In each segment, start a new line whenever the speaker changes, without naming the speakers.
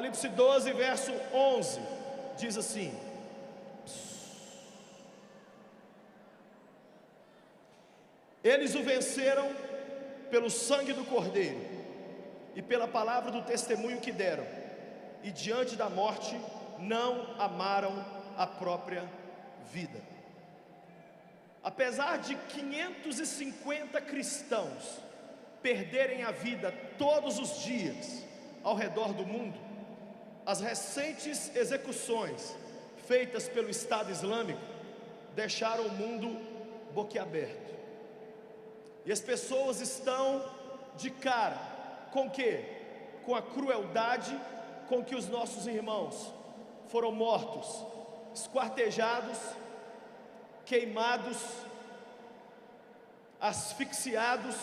Apocalipse 12, verso 11, diz assim: eles o venceram pelo sangue do Cordeiro e pela palavra do testemunho que deram, e diante da morte não amaram a própria vida. Apesar de 550 cristãos perderem a vida todos os dias ao redor do mundo, as recentes execuções feitas pelo Estado Islâmico deixaram o mundo boquiaberto. E as pessoas estão de cara com o quê? Com a crueldade com que os nossos irmãos foram mortos, esquartejados, queimados, asfixiados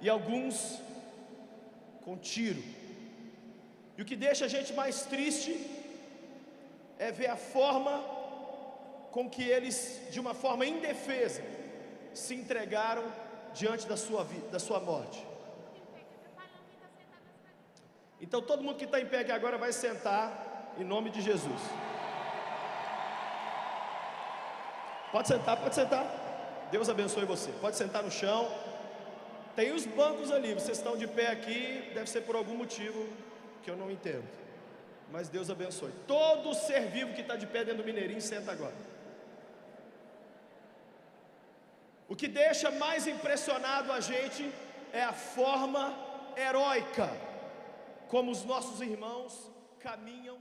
e alguns com tiro. E o que deixa a gente mais triste é ver a forma com que eles, de uma forma indefesa, se entregaram diante da sua vida, da sua morte. Então todo mundo que está em pé aqui agora vai sentar em nome de Jesus. Pode sentar, pode sentar. Deus abençoe você. Pode sentar no chão. Tem os bancos ali, vocês estão de pé aqui, deve ser por algum motivo que eu não entendo. Mas Deus abençoe. Todo ser vivo que está de pé dentro do Mineirinho, senta agora. O que deixa mais impressionado a gente é a forma heróica como os nossos irmãos caminham.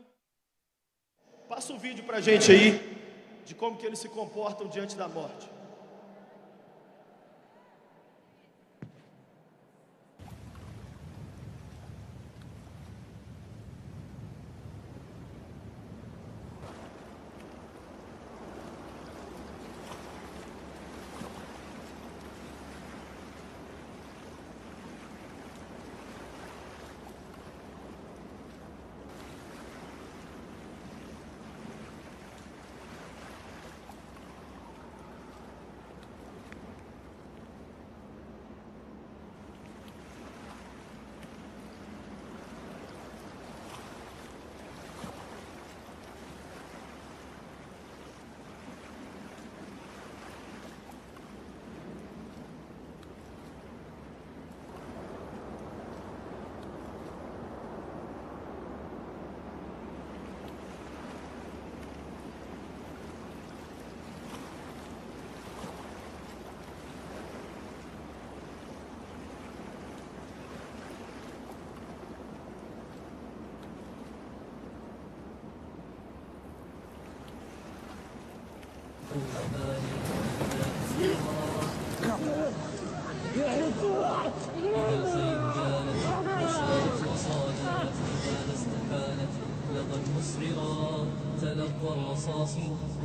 Passa o vídeo para a gente aí de como que eles se comportam diante da morte.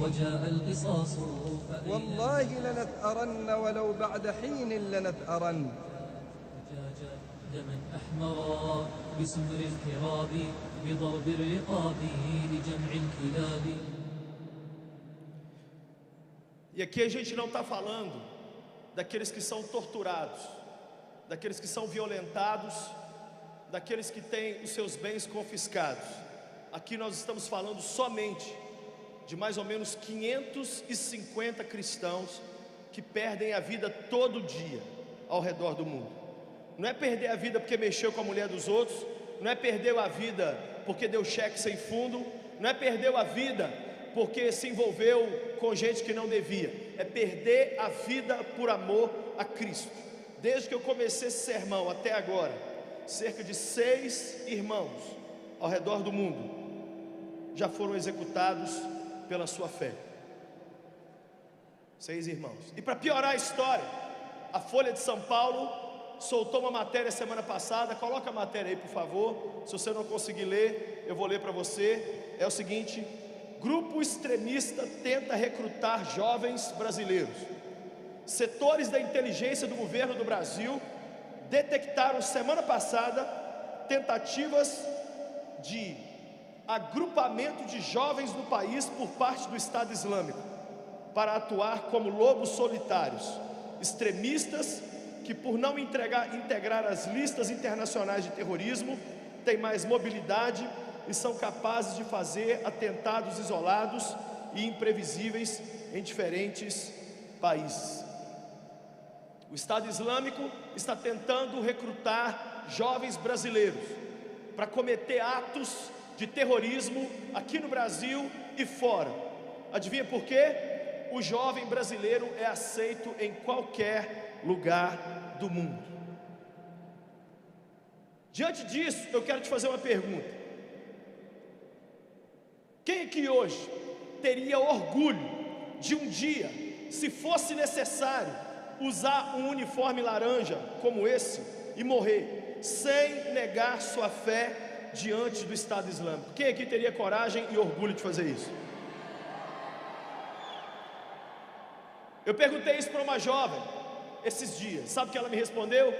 وجاء القصاص والله لنثأرن ولو بعد حين لنثأرن دما أحمرا بسمر الكراب بضرب الرقاب لجمع الكلاب.
E aqui a gente não está falando daqueles que são torturados, daqueles que são violentados, daqueles que têm os seus bens confiscados. Aqui nós estamos falando somente de mais ou menos 550 cristãos que perdem a vida todo dia ao redor do mundo. Não é perder a vida porque mexeu com a mulher dos outros, não é perder a vida porque deu cheque sem fundo, não é perder a vida porque se envolveu com gente que não devia, é perder a vida por amor a Cristo. Desde que eu comecei esse sermão até agora, cerca de 6 irmãos ao redor do mundo já foram executados pela sua fé. 6 irmãos. E para piorar a história, a Folha de São Paulo soltou uma matéria semana passada. Coloca a matéria aí, por favor. Se você não conseguir ler, eu vou ler para você. É o seguinte: grupo extremista tenta recrutar jovens brasileiros. Setores da inteligência do governo do Brasil detectaram semana passada tentativas de agrupamento de jovens no país por parte do Estado Islâmico para atuar como lobos solitários, extremistas que, por não integrar as listas internacionais de terrorismo, têm mais mobilidade e são capazes de fazer atentados isolados e imprevisíveis em diferentes países. O Estado Islâmico está tentando recrutar jovens brasileiros para cometer atos de terrorismo aqui no Brasil e fora. Adivinha por quê? O jovem brasileiro é aceito em qualquer lugar do mundo. Diante disso, eu quero te fazer uma pergunta. Quem aqui hoje teria orgulho de um dia, se fosse necessário, usar um uniforme laranja como esse e morrer, sem negar sua fé diante do Estado Islâmico? Quem aqui teria coragem e orgulho de fazer isso? Eu perguntei isso para uma jovem esses dias, sabe o que ela me respondeu?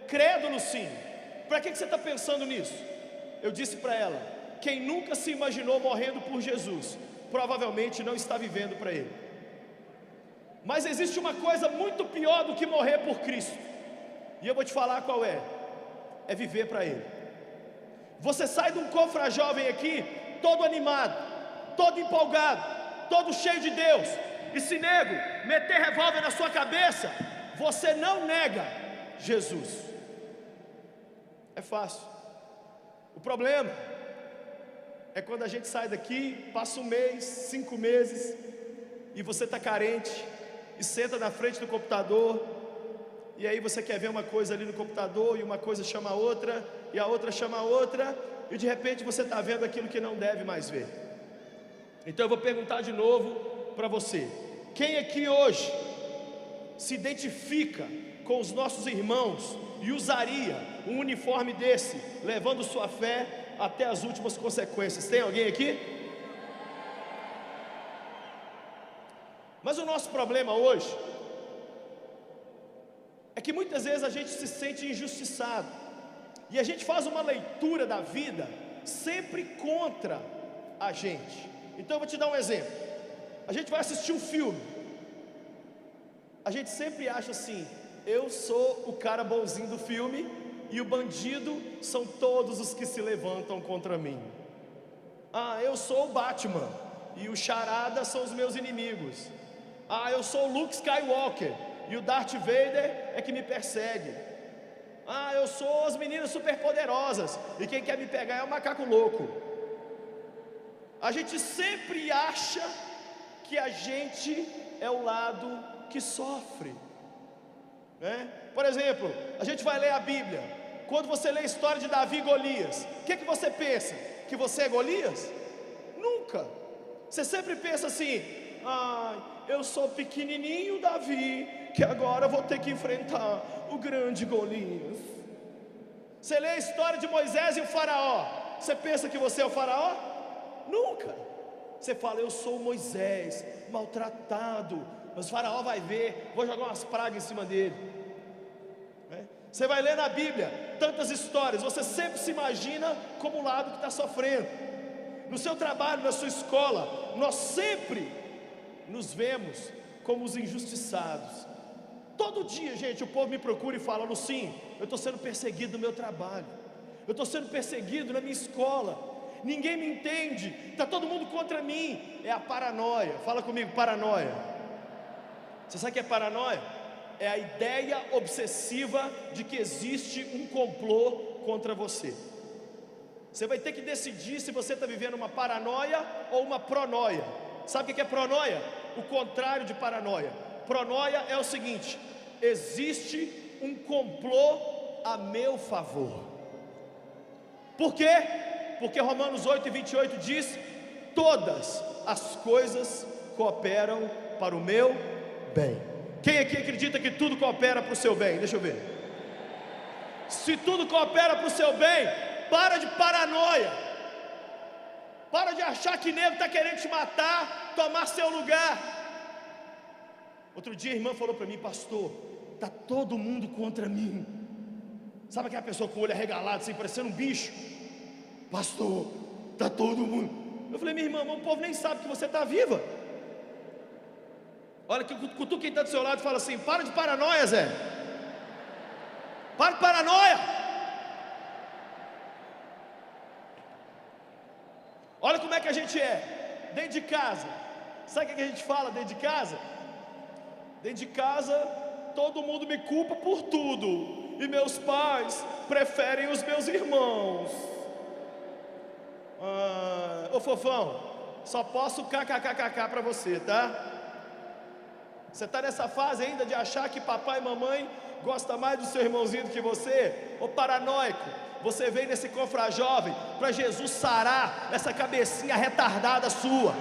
Crédulo sim. Para que você está pensando nisso? Eu disse para ela: quem nunca se imaginou morrendo por Jesus, provavelmente não está vivendo para Ele. Mas existe uma coisa muito pior do que morrer por Cristo, e eu vou te falar qual é: é viver para Ele. Você sai de um confra jovem aqui, todo animado, todo empolgado, todo cheio de Deus, e se nego meter revólver na sua cabeça, você não nega Jesus. É fácil. O problema é quando a gente sai daqui, passa um mês, 5 meses, e você está carente, e senta na frente do computador, e aí você quer ver uma coisa ali no computador, e uma coisa chama a outra, e a outra chama a outra, e de repente você está vendo aquilo que não deve mais ver. Então eu vou perguntar de novo para você: quem aqui hoje se identifica com os nossos irmãos e usaria um uniforme desse, levando sua fé até as últimas consequências? Tem alguém aqui? Mas o nosso problema hoje é que muitas vezes a gente se sente injustiçado, e a gente faz uma leitura da vida sempre contra a gente. Então eu vou te dar um exemplo. A gente vai assistir um filme, a gente sempre acha assim: eu sou o cara bonzinho do filme, e o bandido são todos os que se levantam contra mim. Ah, eu sou o Batman, e o Charada são os meus inimigos. Ah, eu sou o Luke Skywalker, e o Darth Vader é que me persegue. Ah, eu sou as meninas superpoderosas, e quem quer me pegar é o macaco louco. A gente sempre acha que a gente é o lado que sofre, né? Por exemplo, a gente vai ler a Bíblia. Quando você lê a história de Davi e Golias, o que você pensa? Que você é Golias? Nunca. Você sempre pensa assim: eu sou pequenininho Davi, que agora vou ter que enfrentar o grande Golias. Você lê a história de Moisés e o faraó, você pensa que você é o faraó? Nunca. Você fala: eu sou Moisés, maltratado, mas o faraó vai ver, vou jogar umas pragas em cima dele. Você vai ler na Bíblia tantas histórias, você sempre se imagina como o lado que está sofrendo. No seu trabalho, na sua escola, nós sempre nos vemos como os injustiçados. Todo dia, gente, o povo me procura e fala: Lucinho, eu estou sendo perseguido no meu trabalho, eu estou sendo perseguido na minha escola, ninguém me entende, está todo mundo contra mim. É a paranoia. Fala comigo: paranoia. Você sabe o que é paranoia? É a ideia obsessiva de que existe um complô contra você. Você vai ter que decidir se você está vivendo uma paranoia ou uma pronoia. Sabe o que é pronoia? O contrário de paranoia. Pronoia é o seguinte: existe um complô a meu favor. Por quê? Porque Romanos 8:28 diz: todas as coisas cooperam para o meu bem. Quem aqui acredita que tudo coopera para o seu bem? Deixa eu ver. Se tudo coopera para o seu bem, para de paranoia, para de achar que nego está querendo te matar, tomar seu lugar. Outro dia a irmã falou para mim: pastor, está todo mundo contra mim. Sabe aquela pessoa com o olho arregalado, assim, parecendo um bicho? Pastor, está todo mundo. Eu falei: minha irmã, o povo nem sabe que você está viva. Olha, cutuca quem está do seu lado e fala assim: para de paranoia, Zé. Para de paranoia. é que a gente é? Dentro de casa. Sabe o que a gente fala dentro de casa? Dentro de casa, todo mundo me culpa por tudo, e meus pais preferem os meus irmãos. Ô fofão, só posso kkkk para você, tá? Você está nessa fase ainda de achar que papai e mamãe gosta mais do seu irmãozinho do que você? Ô paranoico, você veio nesse confrajovem para Jesus sarar essa cabecinha retardada sua.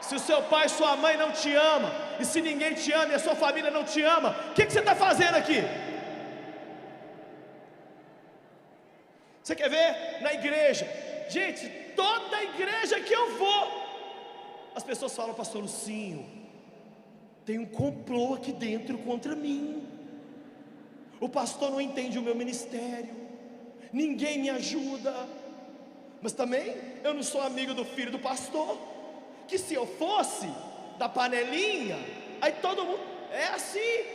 Se o seu pai e sua mãe não te ama, e se ninguém te ama e a sua família não te ama, o que você está fazendo aqui? Você quer ver? Na igreja, gente, toda igreja que eu vou, as pessoas falam: pastor Lucinho, tem um complô aqui dentro contra mim, o pastor não entende o meu ministério, ninguém me ajuda. Mas também eu não sou amigo do filho do pastor, que se eu fosse da panelinha, aí todo mundo, é assim.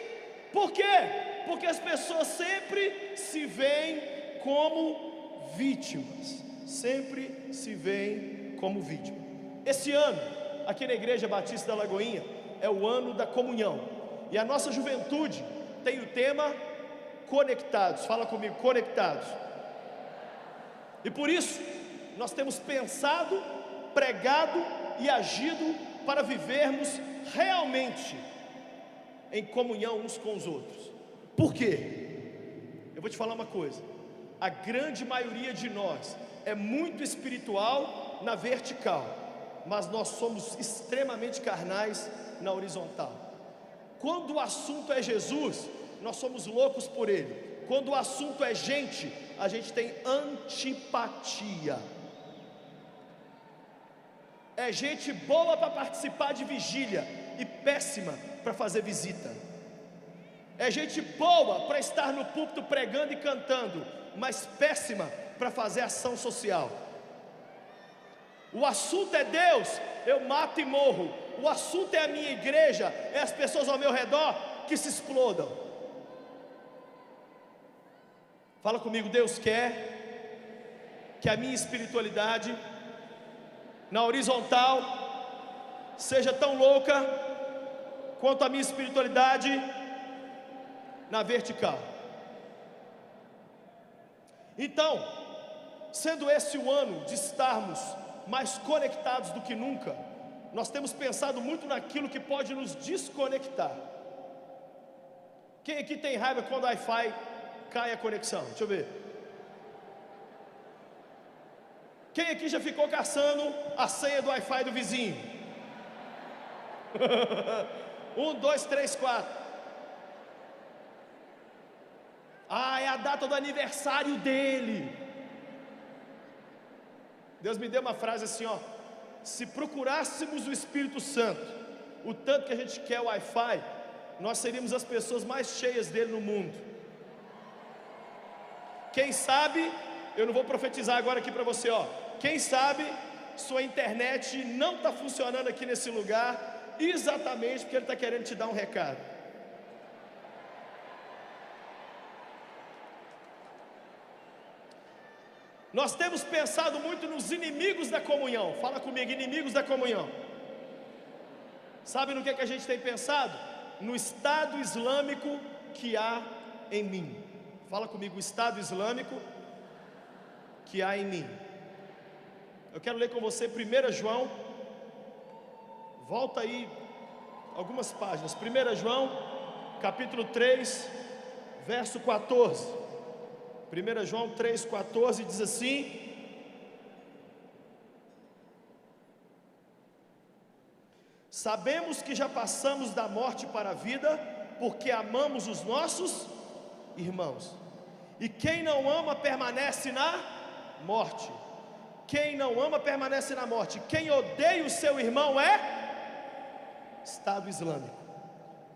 Por quê? Porque as pessoas sempre se veem como vítimas, sempre se veem como vítima. Esse ano, aqui na Igreja Batista da Lagoinha, é o ano da comunhão, e a nossa juventude tem o tema conectados. Fala comigo, conectados. E por isso nós temos pensado, pregado e agido para vivermos realmente em comunhão uns com os outros. Por quê? Eu vou te falar uma coisa: a grande maioria de nós é muito espiritual na vertical, mas nós somos extremamente carnais na horizontal. Quando o assunto é Jesus, nós somos loucos por Ele. Quando o assunto é gente, a gente tem antipatia. É gente boa para participar de vigília e péssima para fazer visita. É gente boa para estar no púlpito pregando e cantando, mas péssima para fazer ação social. O assunto é Deus, eu mato e morro. O assunto é a minha igreja, é as pessoas ao meu redor que se explodam. Fala comigo: Deus quer que a minha espiritualidade na horizontal seja tão louca quanto a minha espiritualidade na vertical. Então, sendo esse o ano de estarmos mais conectados do que nunca, nós temos pensado muito naquilo que pode nos desconectar. Quem aqui tem raiva quando o Wi-Fi cai a conexão? Deixa eu ver. Quem aqui já ficou caçando a senha do Wi-Fi do vizinho? 1, 2, 3, 4. É a data do aniversário dele. Deus me deu uma frase assim, ó: se procurássemos o Espírito Santo, o tanto que a gente quer o Wi-Fi, nós seríamos as pessoas mais cheias dele no mundo. Quem sabe, eu não vou profetizar agora aqui para você, ó. Quem sabe sua internet não está funcionando aqui nesse lugar, exatamente porque ele está querendo te dar um recado. Nós temos pensado muito nos inimigos da comunhão. Fala comigo, inimigos da comunhão. Sabe no que a gente tem pensado? No Estado Islâmico que há em mim. Fala comigo, o Estado Islâmico que há em mim. Eu quero ler com você 1 João. Volta aí algumas páginas. 1 João, capítulo 3, verso 14. 1 João 3,14 diz assim: sabemos que já passamos da morte para a vida, porque amamos os nossos irmãos. E quem não ama permanece na morte. Quem não ama permanece na morte. Quem odeia o seu irmão é Estado Islâmico.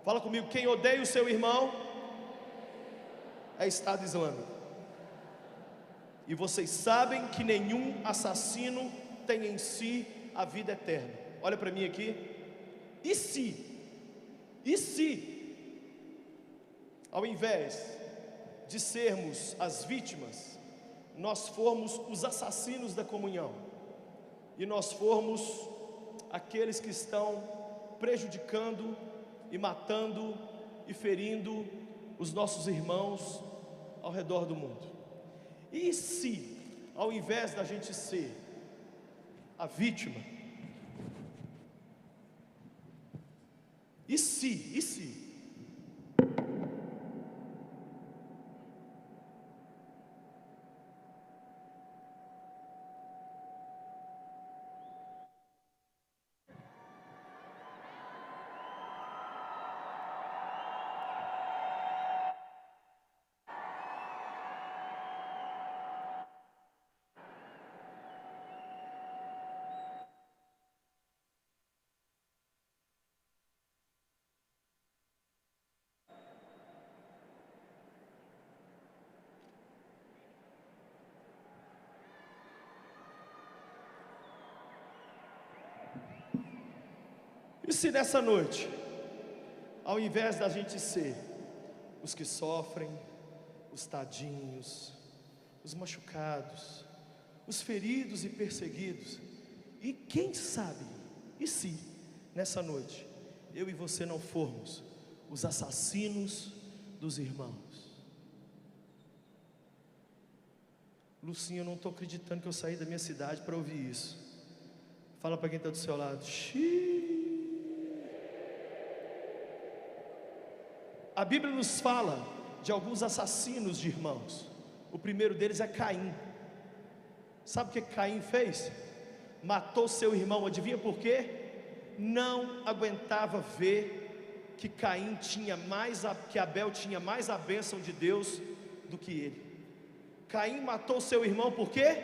Fala comigo, quem odeia o seu irmão é Estado Islâmico. E vocês sabem que nenhum assassino tem em si a vida eterna. Olha para mim aqui. E se, ao invés de sermos as vítimas, nós formos os assassinos da comunhão, e nós formos aqueles que estão prejudicando e matando e ferindo os nossos irmãos ao redor do mundo. E se, ao invés da gente ser a vítima, e se nessa noite, ao invés da gente ser os que sofrem, os tadinhos, os machucados, os feridos e perseguidos, e quem sabe, e se nessa noite eu e você não formos os assassinos dos irmãos? Lucinha, eu não estou acreditando que eu saí da minha cidade para ouvir isso. Fala para quem está do seu lado. A Bíblia nos fala de alguns assassinos de irmãos. O primeiro deles é Caim. Sabe o que Caim fez? Matou seu irmão, adivinha por quê? Não aguentava ver que Caim tinha que Abel tinha mais a bênção de Deus do que ele. Caim matou seu irmão por quê?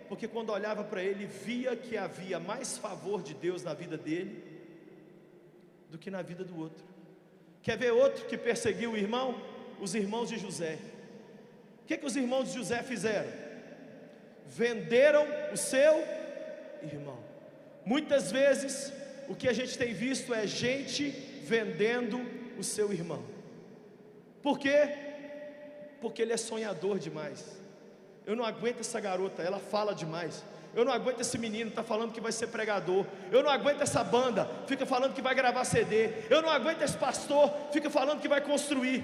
Porque quando olhava para ele, via que havia mais favor de Deus na vida dele do que na vida do outro. Quer ver outro que perseguiu o irmão? Os irmãos de José. O que os irmãos de José fizeram? Venderam o seu irmão. Muitas vezes o que a gente tem visto é gente vendendo o seu irmão. Por quê? Porque ele é sonhador demais. Eu não aguento essa garota, ela fala demais. Eu não aguento esse menino, está falando que vai ser pregador. Eu não aguento essa banda, fica falando que vai gravar CD. Eu não aguento esse pastor, fica falando que vai construir.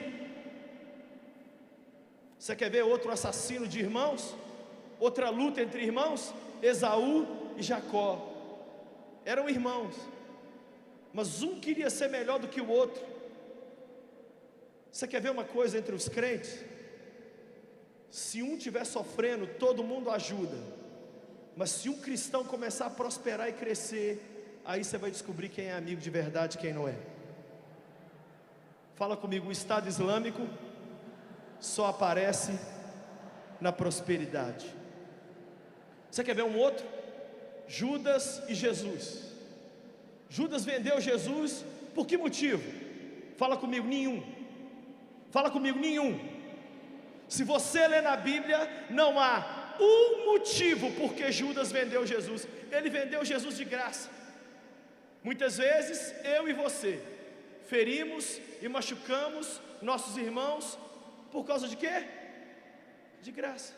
Você quer ver outro assassino de irmãos? Outra luta entre irmãos? Esaú e Jacó. Eram irmãos, mas um queria ser melhor do que o outro. Você quer ver uma coisa entre os crentes? Se um estiver sofrendo, todo mundo ajuda. Mas se um cristão começar a prosperar e crescer, aí você vai descobrir quem é amigo de verdade e quem não é. Fala comigo, o Estado Islâmico só aparece na prosperidade. Você quer ver um outro? Judas e Jesus. Judas vendeu Jesus por que motivo? Fala comigo, nenhum. Fala comigo, nenhum. Se você ler na Bíblia, não há um motivo porque Judas vendeu Jesus. Ele vendeu Jesus de graça. Muitas vezes eu e você ferimos e machucamos nossos irmãos por causa de quê? De graça.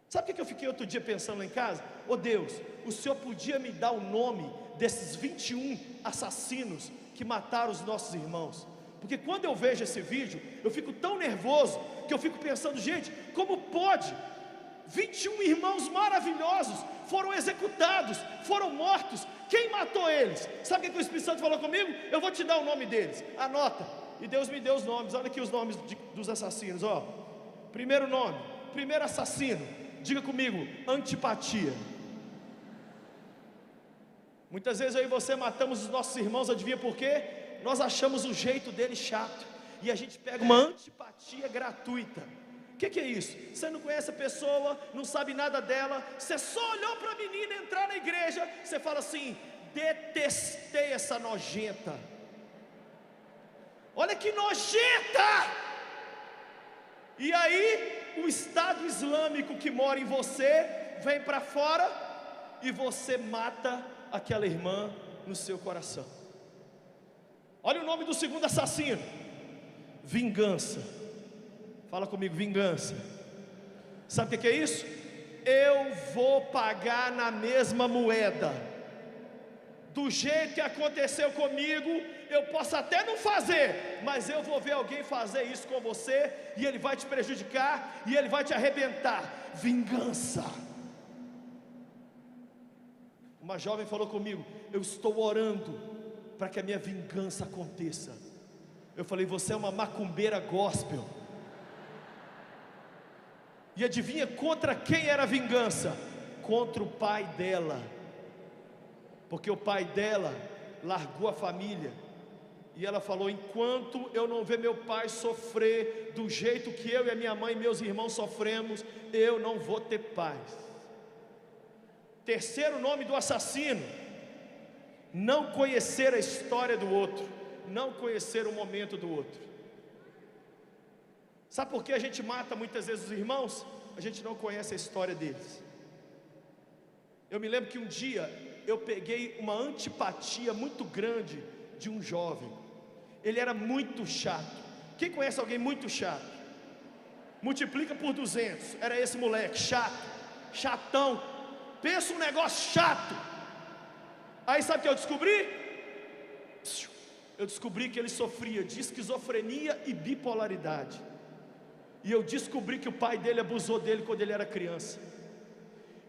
Sabe o que eu fiquei outro dia pensando lá em casa? Oh Deus, o Senhor podia me dar o nome desses 21 assassinos que mataram os nossos irmãos. Porque quando eu vejo esse vídeo, eu fico tão nervoso, que eu fico pensando, gente, como pode? 21 irmãos maravilhosos foram executados, foram mortos. Quem matou eles? Sabe o que o Espírito Santo falou comigo? Eu vou te dar o nome deles, anota. E Deus me deu os nomes, olha aqui os nomes dos assassinos, ó. Primeiro nome, primeiro assassino, diga comigo, antipatia. Muitas vezes eu e você matamos os nossos irmãos, adivinha por quê? Nós achamos o jeito dele chato, e a gente pega uma antipatia gratuita. O que é isso? Você não conhece a pessoa, não sabe nada dela, você só olhou para a menina entrar na igreja, você fala assim, detestei essa nojenta. Olha que nojenta! E aí, o Estado Islâmico que mora em você, vem para fora, e você mata aquela irmã no seu coração. Olha o nome do segundo assassino, vingança. Fala comigo, vingança. Sabe o que é isso? Eu vou pagar na mesma moeda. Do jeito que aconteceu comigo, eu posso até não fazer, mas eu vou ver alguém fazer isso com você, e ele vai te prejudicar, e ele vai te arrebentar. Vingança. Uma jovem falou comigo: eu estou orando para que a minha vingança aconteça. Eu falei: você é uma macumbeira gospel. E adivinha contra quem era a vingança? Contra o pai dela. Porque o pai dela largou a família, e ela falou: enquanto eu não ver meu pai sofrer do jeito que eu e a minha mãe e meus irmãos sofremos, eu não vou ter paz. Terceiro nome do assassino: não conhecer a história do outro, não conhecer o momento do outro. Sabe por que a gente mata muitas vezes os irmãos? A gente não conhece a história deles. Eu me lembro que um dia eu peguei uma antipatia muito grande de um jovem. Ele era muito chato. Quem conhece alguém muito chato? Multiplica por 200. Era esse moleque, chato, chatão. Pensa um negócio chato. Aí sabe o que eu descobri? Eu descobri que ele sofria de esquizofrenia e bipolaridade. E eu descobri que o pai dele abusou dele quando ele era criança.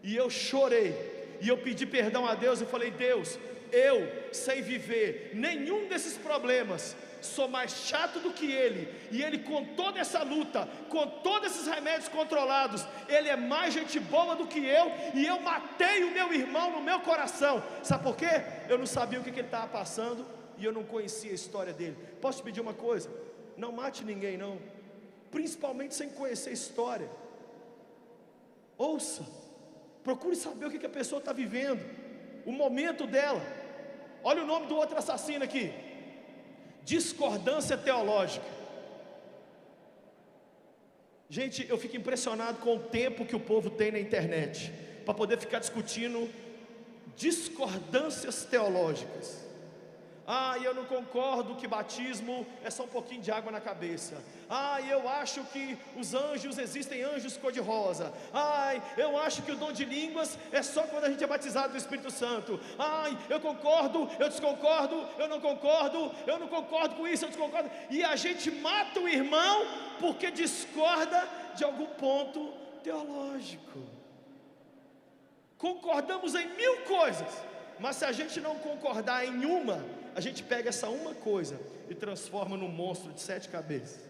E eu chorei. E eu pedi perdão a Deus e falei: Deus, eu sei viver nenhum desses problemas, sou mais chato do que ele, e ele, com toda essa luta, com todos esses remédios controlados, ele é mais gente boa do que eu, e eu matei o meu irmão no meu coração. Sabe por quê? Eu não sabia o que ele estava passando, e eu não conhecia a história dele. Posso te pedir uma coisa? Não mate ninguém não, principalmente sem conhecer a história. Ouça, procure saber o que a pessoa está vivendo, o momento dela. Olha o nome do outro assassino aqui: discordância teológica. Gente, eu fico impressionado com o tempo que o povo tem na internet para poder ficar discutindo discordâncias teológicas. Eu não concordo que batismo é só um pouquinho de água na cabeça. Eu acho que os anjos, existem anjos cor-de-rosa. Eu acho que o dom de línguas é só quando a gente é batizado do Espírito Santo. Eu concordo, eu desconcordo, eu não concordo com isso, eu desconcordo. E a gente mata o irmão porque discorda de algum ponto teológico. Concordamos em 1000 coisas, mas se a gente não concordar em uma, a gente pega essa uma coisa e transforma num monstro de 7 cabeças.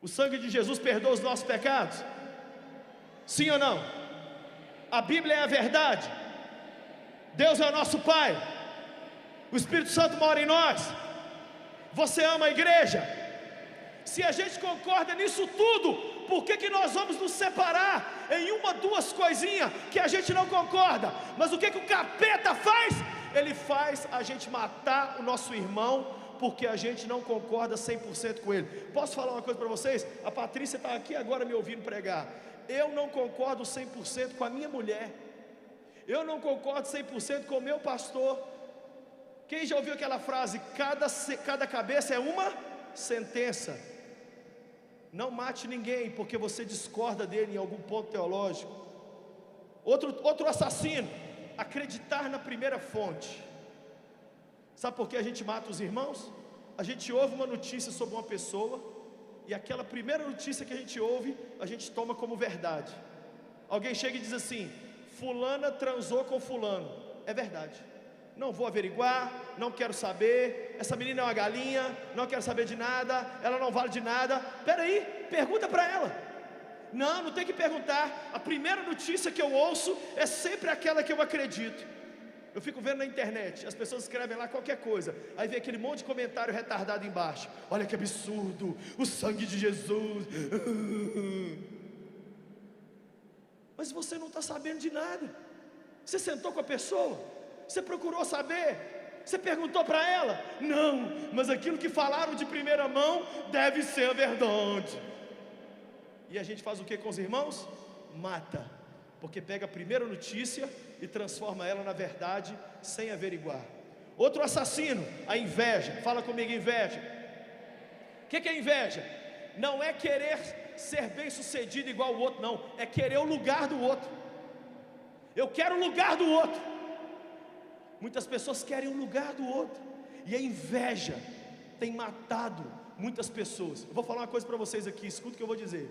O sangue de Jesus perdoa os nossos pecados? Sim ou não? A Bíblia é a verdade? Deus é o nosso Pai? O Espírito Santo mora em nós? Você ama a igreja? Se a gente concorda nisso tudo, por que nós vamos nos separar em uma, 2 coisinhas que a gente não concorda? Mas o que o capeta faz? Ele faz a gente matar o nosso irmão, porque a gente não concorda 100% com ele. Posso falar uma coisa para vocês? A Patrícia está aqui agora me ouvindo pregar. Eu não concordo 100% com a minha mulher. Eu não concordo 100% com o meu pastor. Quem já ouviu aquela frase: cada cabeça é uma sentença? Não mate ninguém porque você discorda dele em algum ponto teológico. Outro assassino: acreditar na primeira fonte. Sabe por que a gente mata os irmãos? A gente ouve uma notícia sobre uma pessoa, e aquela primeira notícia que a gente ouve, a gente toma como verdade. Alguém chega e diz assim: fulana transou com fulano. É verdade. Não vou averiguar, não quero saber, essa menina é uma galinha, não quero saber de nada, ela não vale de nada. Peraí, pergunta para ela. Não tem que perguntar. A primeira notícia que eu ouço é sempre aquela que eu acredito. Eu fico vendo na internet, as pessoas escrevem lá qualquer coisa, aí vem aquele monte de comentário retardado embaixo: olha que absurdo, o sangue de Jesus. Mas você não está sabendo de nada. Você sentou com a pessoa? Você procurou saber? Você perguntou para ela? Não, mas aquilo que falaram de primeira mão deve ser a verdade. E a gente faz o que com os irmãos? Mata, porque pega a primeira notícia e transforma ela na verdade, sem averiguar. Outro assassino: a inveja. Fala comigo: inveja. O que é inveja? Não é querer ser bem sucedido igual o outro, não, é querer o lugar do outro. Eu quero o lugar do outro. Muitas pessoas querem o lugar do outro, e a inveja tem matado muitas pessoas. Eu vou falar uma coisa para vocês aqui, escuta o que eu vou dizer.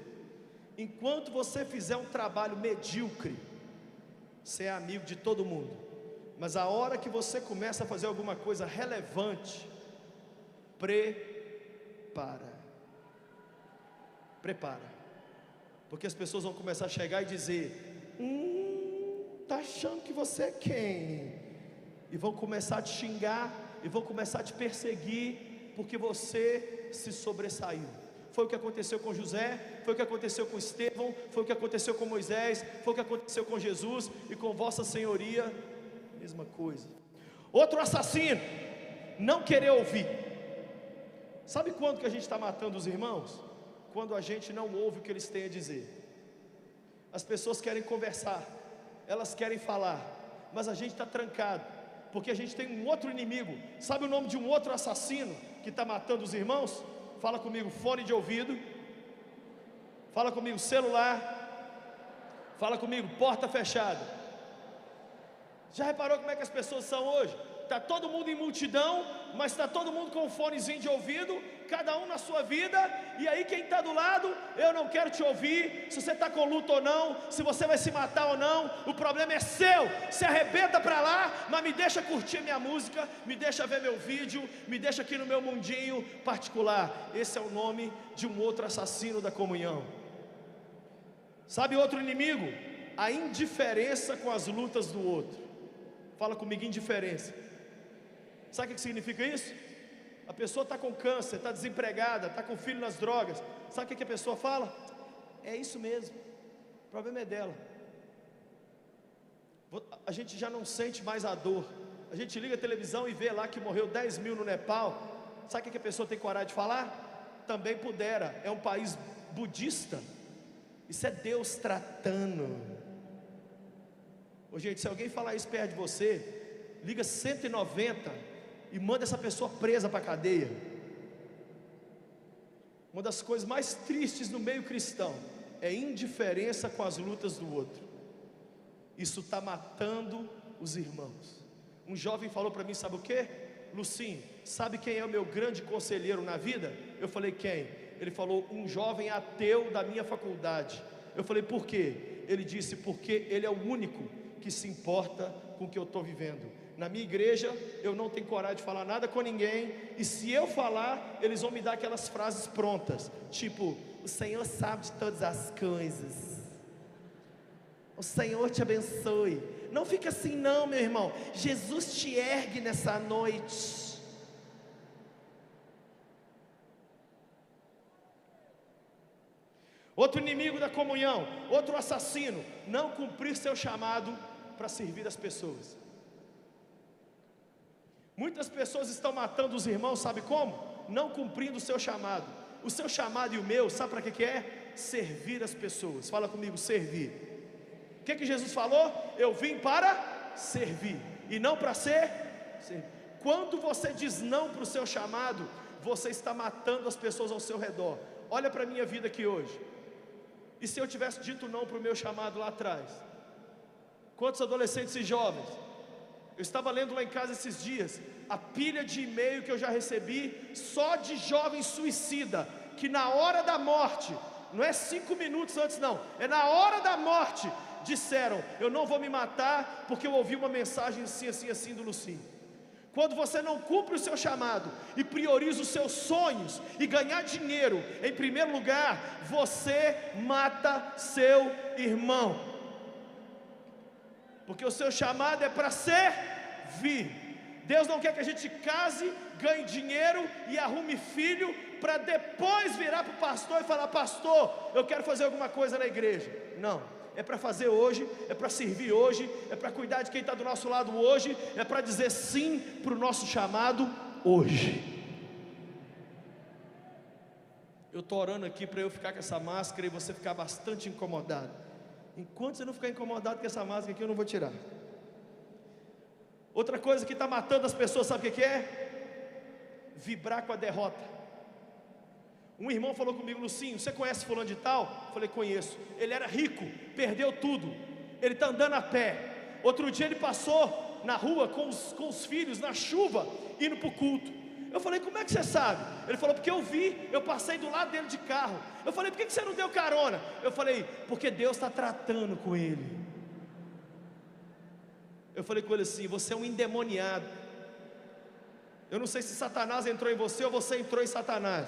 Enquanto você fizer um trabalho medíocre, você é amigo de todo mundo. Mas a hora que você começa a fazer alguma coisa relevante, prepara, porque as pessoas vão começar a chegar e dizer: tá achando que você é quem? E vão começar a te xingar, e vão começar a te perseguir, porque você se sobressaiu. Foi o que aconteceu com José, foi o que aconteceu com Estevão, foi o que aconteceu com Moisés, foi o que aconteceu com Jesus, e com Vossa Senhoria, mesma coisa. Outro assassino, não querer ouvir. Sabe quando que a gente está matando os irmãos? Quando a gente não ouve o que eles têm a dizer. As pessoas querem conversar, elas querem falar, mas a gente está trancado, porque a gente tem um outro inimigo. Sabe o nome de um outro assassino que está matando os irmãos? Fala comigo, fone de ouvido. Fala comigo, celular. Fala comigo, porta fechada. Já reparou como é que as pessoas são hoje? Está todo mundo em multidão, mas está todo mundo com um fonezinho de ouvido, cada um na sua vida. E aí quem está do lado: eu não quero te ouvir, se você está com luto ou não, se você vai se matar ou não, o problema é seu, se arrebenta para lá, mas me deixa curtir minha música, me deixa ver meu vídeo, me deixa aqui no meu mundinho particular. Esse é o nome de um outro assassino da comunhão. Sabe outro inimigo? A indiferença com as lutas do outro. Fala comigo, indiferença. Sabe o que significa isso? A pessoa está com câncer, está desempregada, está com o filho nas drogas. Sabe o que a pessoa fala? É isso mesmo, o problema é dela. A gente já não sente mais a dor. A gente liga a televisão e vê lá que morreu 10 mil no Nepal. Sabe o que a pessoa tem coragem de falar? Também pudera, é um país budista. Isso é Deus tratando. Ô, gente, se alguém falar isso perto de você, liga 190 e manda essa pessoa presa para a cadeia. Uma das coisas mais tristes no meio cristão é indiferença com as lutas do outro. Isso está matando os irmãos. Um jovem falou para mim, sabe o que? Lucinho, sabe quem é o meu grande conselheiro na vida? Eu falei, quem? Ele falou, um jovem ateu da minha faculdade. Eu falei, por quê? Ele disse, porque ele é o único que se importa com o que eu estou vivendo. Na minha igreja, eu não tenho coragem de falar nada com ninguém, e se eu falar, eles vão me dar aquelas frases prontas, tipo, o Senhor sabe de todas as coisas, o Senhor te abençoe. Não fica assim não, meu irmão, Jesus te ergue nessa noite. Outro inimigo da comunhão, outro assassino, não cumprir seu chamado para servir as pessoas. Muitas pessoas estão matando os irmãos, sabe como? Não cumprindo o seu chamado. O seu chamado e o meu, sabe para que é? Servir as pessoas. Fala comigo, servir. O que Jesus falou? Eu vim para servir, e não para ser servir. Quando você diz não para o seu chamado, você está matando as pessoas ao seu redor. Olha para a minha vida aqui hoje. E se eu tivesse dito não para o meu chamado lá atrás? Quantos adolescentes e jovens? Eu estava lendo lá em casa esses dias a pilha de e-mail que eu já recebi só de jovem suicida, que na hora da morte, não é 5 minutos antes não, é na hora da morte, disseram, eu não vou me matar porque eu ouvi uma mensagem assim, assim, assim do Lucinho. Quando você não cumpre o seu chamado e prioriza os seus sonhos e ganhar dinheiro em primeiro lugar, você mata seu irmão. Porque o seu chamado é para servir. Deus não quer que a gente case, ganhe dinheiro e arrume filho para depois virar para o pastor e falar, pastor, eu quero fazer alguma coisa na igreja. Não, é para fazer hoje, é para servir hoje, é para cuidar de quem está do nosso lado hoje, é para dizer sim para o nosso chamado hoje. Eu estou orando aqui para eu ficar com essa máscara e você ficar bastante incomodado. Enquanto você não ficar incomodado com essa máscara aqui, eu não vou tirar. Outra coisa que está matando as pessoas, sabe o que é? Vibrar com a derrota. Um irmão falou comigo: Lucinho, você conhece fulano de tal? Eu falei: conheço. Ele era rico, perdeu tudo, ele está andando a pé. Outro dia ele passou na rua com os filhos, na chuva, indo para o culto. Eu falei: como é que você sabe? Ele falou: porque eu vi, eu passei do lado dele de carro. Eu falei: por que você não deu carona? Eu falei: porque Deus está tratando com ele. Eu falei com ele assim: você é um endemoniado. Eu não sei se Satanás entrou em você ou você entrou em Satanás,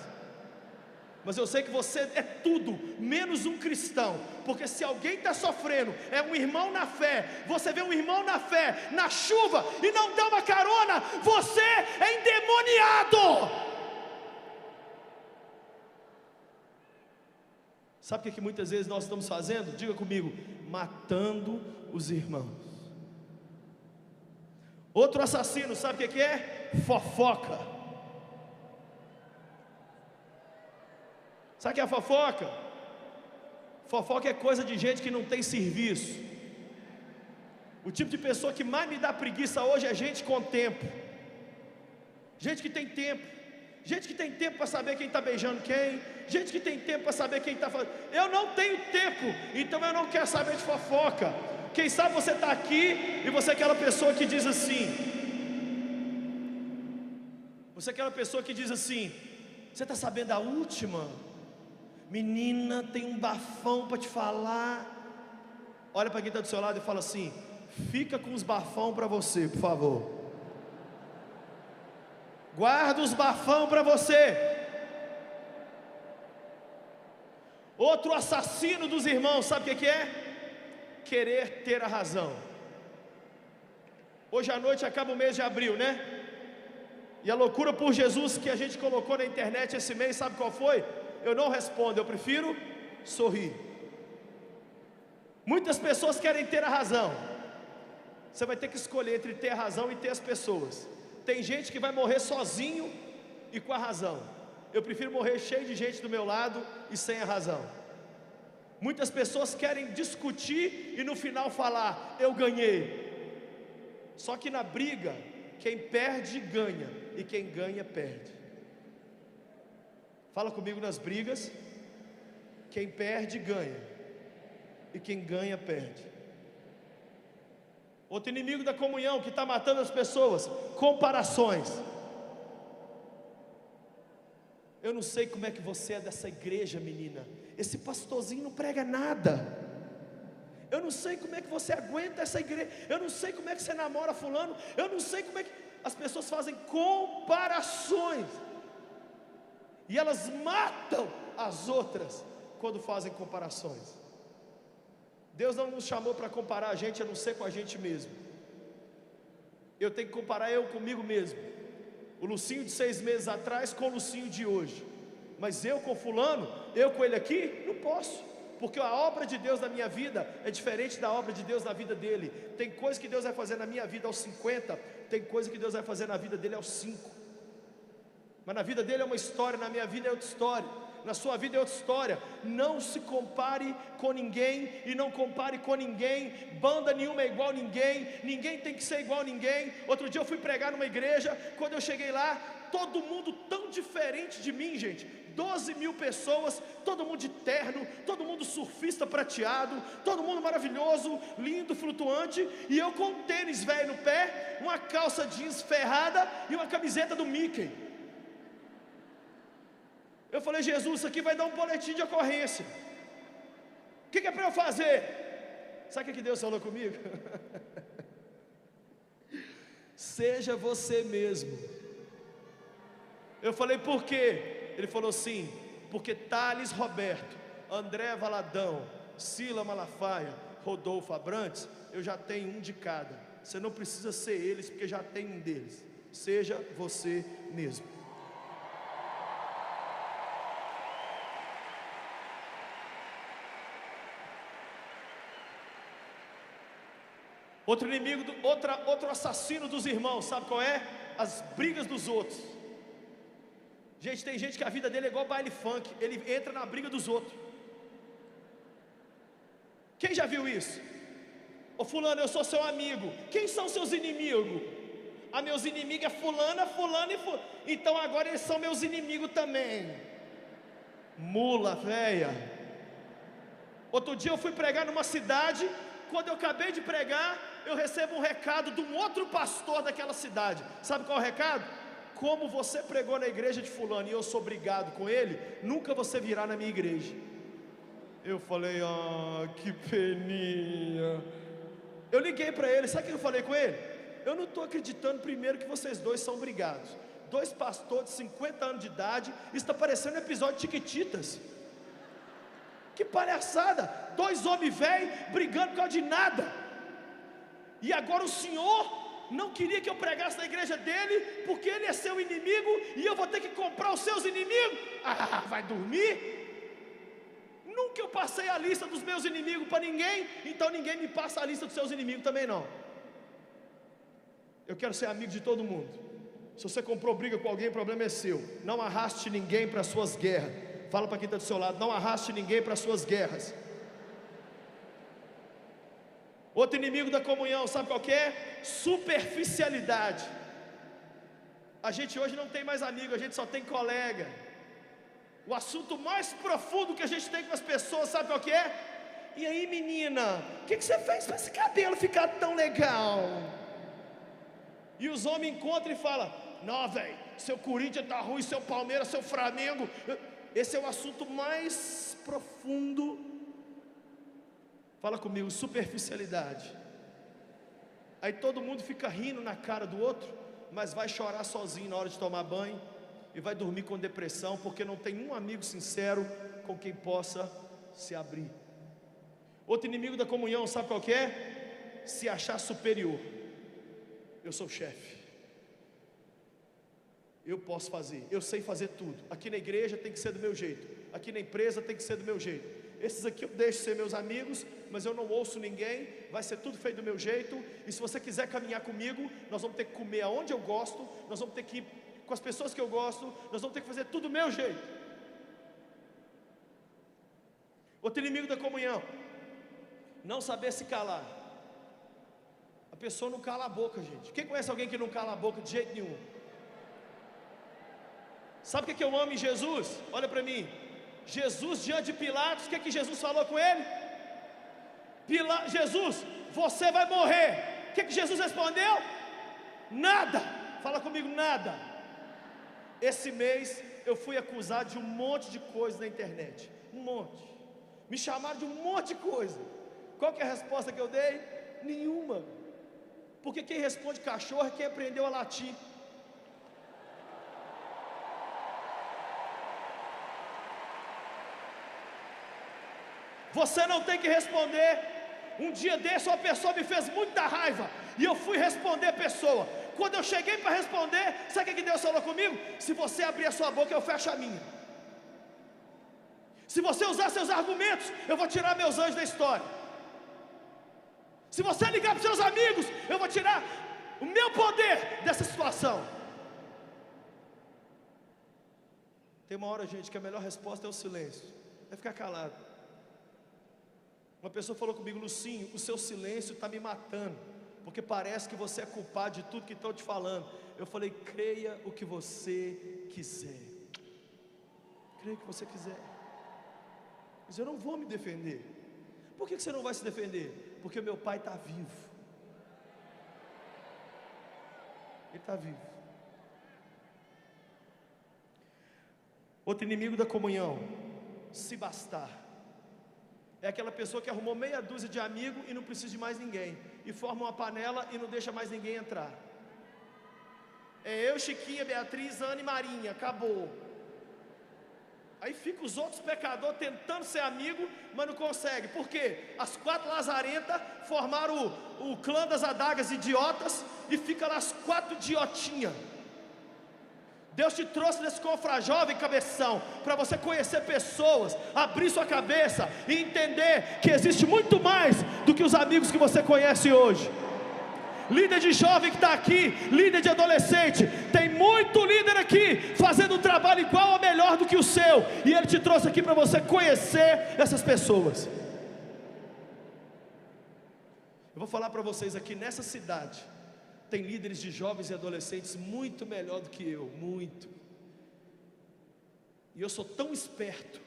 mas eu sei que você é tudo menos um cristão. Porque se alguém está sofrendo, é um irmão na fé. Você vê um irmão na fé, na chuva, e não dá uma carona, você é endemoniado. Sabe o que muitas vezes nós estamos fazendo? Diga comigo: matando os irmãos. Outro assassino, sabe o que é? Fofoca. Sabe o que é fofoca? Fofoca é coisa de gente que não tem serviço. O tipo de pessoa que mais me dá preguiça hoje é gente com tempo. Gente que tem tempo. Gente que tem tempo para saber quem está beijando quem. Gente que tem tempo para saber quem está fazendo. Eu não tenho tempo, então eu não quero saber de fofoca. Quem sabe você está aqui e você é aquela pessoa que diz assim. Você é aquela pessoa que diz assim: você está sabendo a última? Menina, tem um bafão para te falar. Olha para quem está do seu lado e fala assim: fica com os bafão para você, por favor. Guarda os bafão para você. Outro assassino dos irmãos, sabe o que é? Querer ter a razão. Hoje à noite acaba o mês de abril, né? E a loucura por Jesus que a gente colocou na internet esse mês, sabe qual foi? Eu não respondo, eu prefiro sorrir. Muitas pessoas querem ter a razão. Você vai ter que escolher entre ter a razão e ter as pessoas. Tem gente que vai morrer sozinho e com a razão. Eu prefiro morrer cheio de gente do meu lado e sem a razão. Muitas pessoas querem discutir e no final falar: eu ganhei. Só que na briga, quem perde ganha e quem ganha perde. Fala comigo: nas brigas, quem perde ganha e quem ganha perde. Outro inimigo da comunhão que está matando as pessoas: comparações. Eu não sei como é que você é dessa igreja, menina. Esse pastorzinho não prega nada. Eu não sei como é que você aguenta essa igreja. Eu não sei como é que você namora fulano. Eu não sei como é que... As pessoas fazem comparações e elas matam as outras quando fazem comparações. Deus não nos chamou para comparar a gente, a não ser com a gente mesmo. Eu tenho que comparar eu comigo mesmo. O Lucinho de 6 meses atrás com o Lucinho de hoje. Mas eu com fulano, eu com ele aqui, não posso. Porque a obra de Deus na minha vida é diferente da obra de Deus na vida dele. Tem coisa que Deus vai fazer na minha vida aos 50, tem coisa que Deus vai fazer na vida dele aos 5. Mas na vida dele é uma história, na minha vida é outra história. Na sua vida é outra história. Não se compare com ninguém e não compare com ninguém. Banda nenhuma é igual a ninguém. Ninguém tem que ser igual a ninguém. Outro dia eu fui pregar numa igreja. Quando eu cheguei lá, todo mundo tão diferente de mim, gente. 12 mil pessoas, todo mundo de terno, todo mundo surfista prateado, todo mundo maravilhoso, lindo, flutuante. E eu com um tênis velho no pé, uma calça jeans ferrada e uma camiseta do Mickey. Eu falei: Jesus, isso aqui vai dar um boletim de ocorrência. O que é para eu fazer? Sabe o que Deus falou comigo? Seja você mesmo. Eu falei: por quê? Ele falou assim: porque Thales Roberto, André Valadão, Sila Malafaia, Rodolfo Abrantes, eu já tenho um de cada. Você não precisa ser eles, porque já tem um deles. Seja você mesmo. Outro inimigo, outro assassino dos irmãos, sabe qual é? As brigas dos outros. Gente, tem gente que a vida dele é igual baile funk, ele entra na briga dos outros. Quem já viu isso? Ô fulano, eu sou seu amigo. Quem são seus inimigos? Ah, meus inimigos é fulana, fulano e fulano. Então agora eles são meus inimigos também. Mula véia. Outro dia eu fui pregar numa cidade. Quando eu acabei de pregar, eu recebo um recado de um outro pastor daquela cidade. Sabe qual é o recado? Como você pregou na igreja de fulano e eu sou brigado com ele, nunca você virá na minha igreja. Eu falei, que peninha. Eu liguei para ele, sabe o que eu falei com ele? Eu não estou acreditando, primeiro, que vocês dois são brigados. Dois pastores de 50 anos de idade, isso está parecendo um episódio de Chiquititas. Que palhaçada, dois homens velhos brigando por causa de nada. E agora o senhor não queria que eu pregasse na igreja dele, porque ele é seu inimigo, e eu vou ter que comprar os seus inimigos. Vai dormir? Nunca eu passei a lista dos meus inimigos para ninguém, então ninguém me passa a lista dos seus inimigos também não. Eu quero ser amigo de todo mundo. Se você comprou briga com alguém, o problema é seu. Não arraste ninguém para as suas guerras. Fala para quem está do seu lado, não arraste ninguém para as suas guerras. Outro inimigo da comunhão, sabe qual que é? Superficialidade. A gente hoje não tem mais amigo, a gente só tem colega. O assunto mais profundo que a gente tem com as pessoas, sabe qual que é? E aí, menina, o que você fez para esse cabelo ficar tão legal? E os homens encontram e falam, não velho, seu Corinthians tá ruim, seu Palmeiras, seu Flamengo. Esse é o assunto mais profundo. Fala comigo, superficialidade. Aí todo mundo fica rindo na cara do outro, mas vai chorar sozinho na hora de tomar banho, e vai dormir com depressão, porque não tem um amigo sincero com quem possa se abrir. Outro inimigo da comunhão, sabe qual que é? Se achar superior. Eu sou o chefe, eu posso fazer, eu sei fazer tudo. Aqui na igreja tem que ser do meu jeito, aqui na empresa tem que ser do meu jeito. Esses aqui eu deixo ser meus amigos, mas eu não ouço ninguém, vai ser tudo feito do meu jeito. E se você quiser caminhar comigo, nós vamos ter que comer aonde eu gosto, nós vamos ter que ir com as pessoas que eu gosto, nós vamos ter que fazer tudo do meu jeito. Outro inimigo da comunhão, não saber se calar. A pessoa não cala a boca, gente. Quem conhece alguém que não cala a boca de jeito nenhum? Sabe o que eu amo em Jesus? Olha para mim. Jesus diante de Pilatos, o que Jesus falou com ele? Jesus, você vai morrer. O que Jesus respondeu? Nada. Fala comigo, nada. Esse mês eu fui acusado de um monte de coisa na internet. Um monte. Me chamaram de um monte de coisa. Qual que é a resposta que eu dei? Nenhuma. Porque quem responde cachorro é quem aprendeu a latir. Você não tem que responder. Um dia desse uma pessoa me fez muita raiva e eu fui responder a pessoa. Quando eu cheguei para responder, sabe o que Deus falou comigo? Se você abrir a sua boca, eu fecho a minha. Se você usar seus argumentos, eu vou tirar meus anjos da história. Se você ligar para os seus amigos, eu vou tirar o meu poder dessa situação. Tem uma hora, gente, que a melhor resposta é o silêncio. É ficar calado. Uma pessoa falou comigo, Lucinho, o seu silêncio está me matando, porque parece que você é culpado de tudo que estão te falando. Eu falei, creia o que você quiser. Creia o que você quiser. Mas eu não vou me defender. Por que você não vai se defender? Porque meu pai está vivo. Ele está vivo. Outro inimigo da comunhão, se bastar. É aquela pessoa que arrumou meia dúzia de amigos e não precisa de mais ninguém, e forma uma panela e não deixa mais ninguém entrar. É eu, Chiquinha, Beatriz, Ana e Marinha, acabou. Aí fica os outros pecadores tentando ser amigo, mas não consegue. Por quê? As 4 lazarentas formaram o clã das adagas idiotas, e fica lá as 4 idiotinhas. Deus te trouxe nesse confra jovem, cabeção, para você conhecer pessoas, abrir sua cabeça e entender que existe muito mais do que os amigos que você conhece hoje. Líder de jovem que está aqui, líder de adolescente, tem muito líder aqui fazendo um trabalho igual ou melhor do que o seu, e ele te trouxe aqui para você conhecer essas pessoas. Eu vou falar para vocês aqui, nessa cidade tem líderes de jovens e adolescentes muito melhor do que eu, muito. E eu sou tão esperto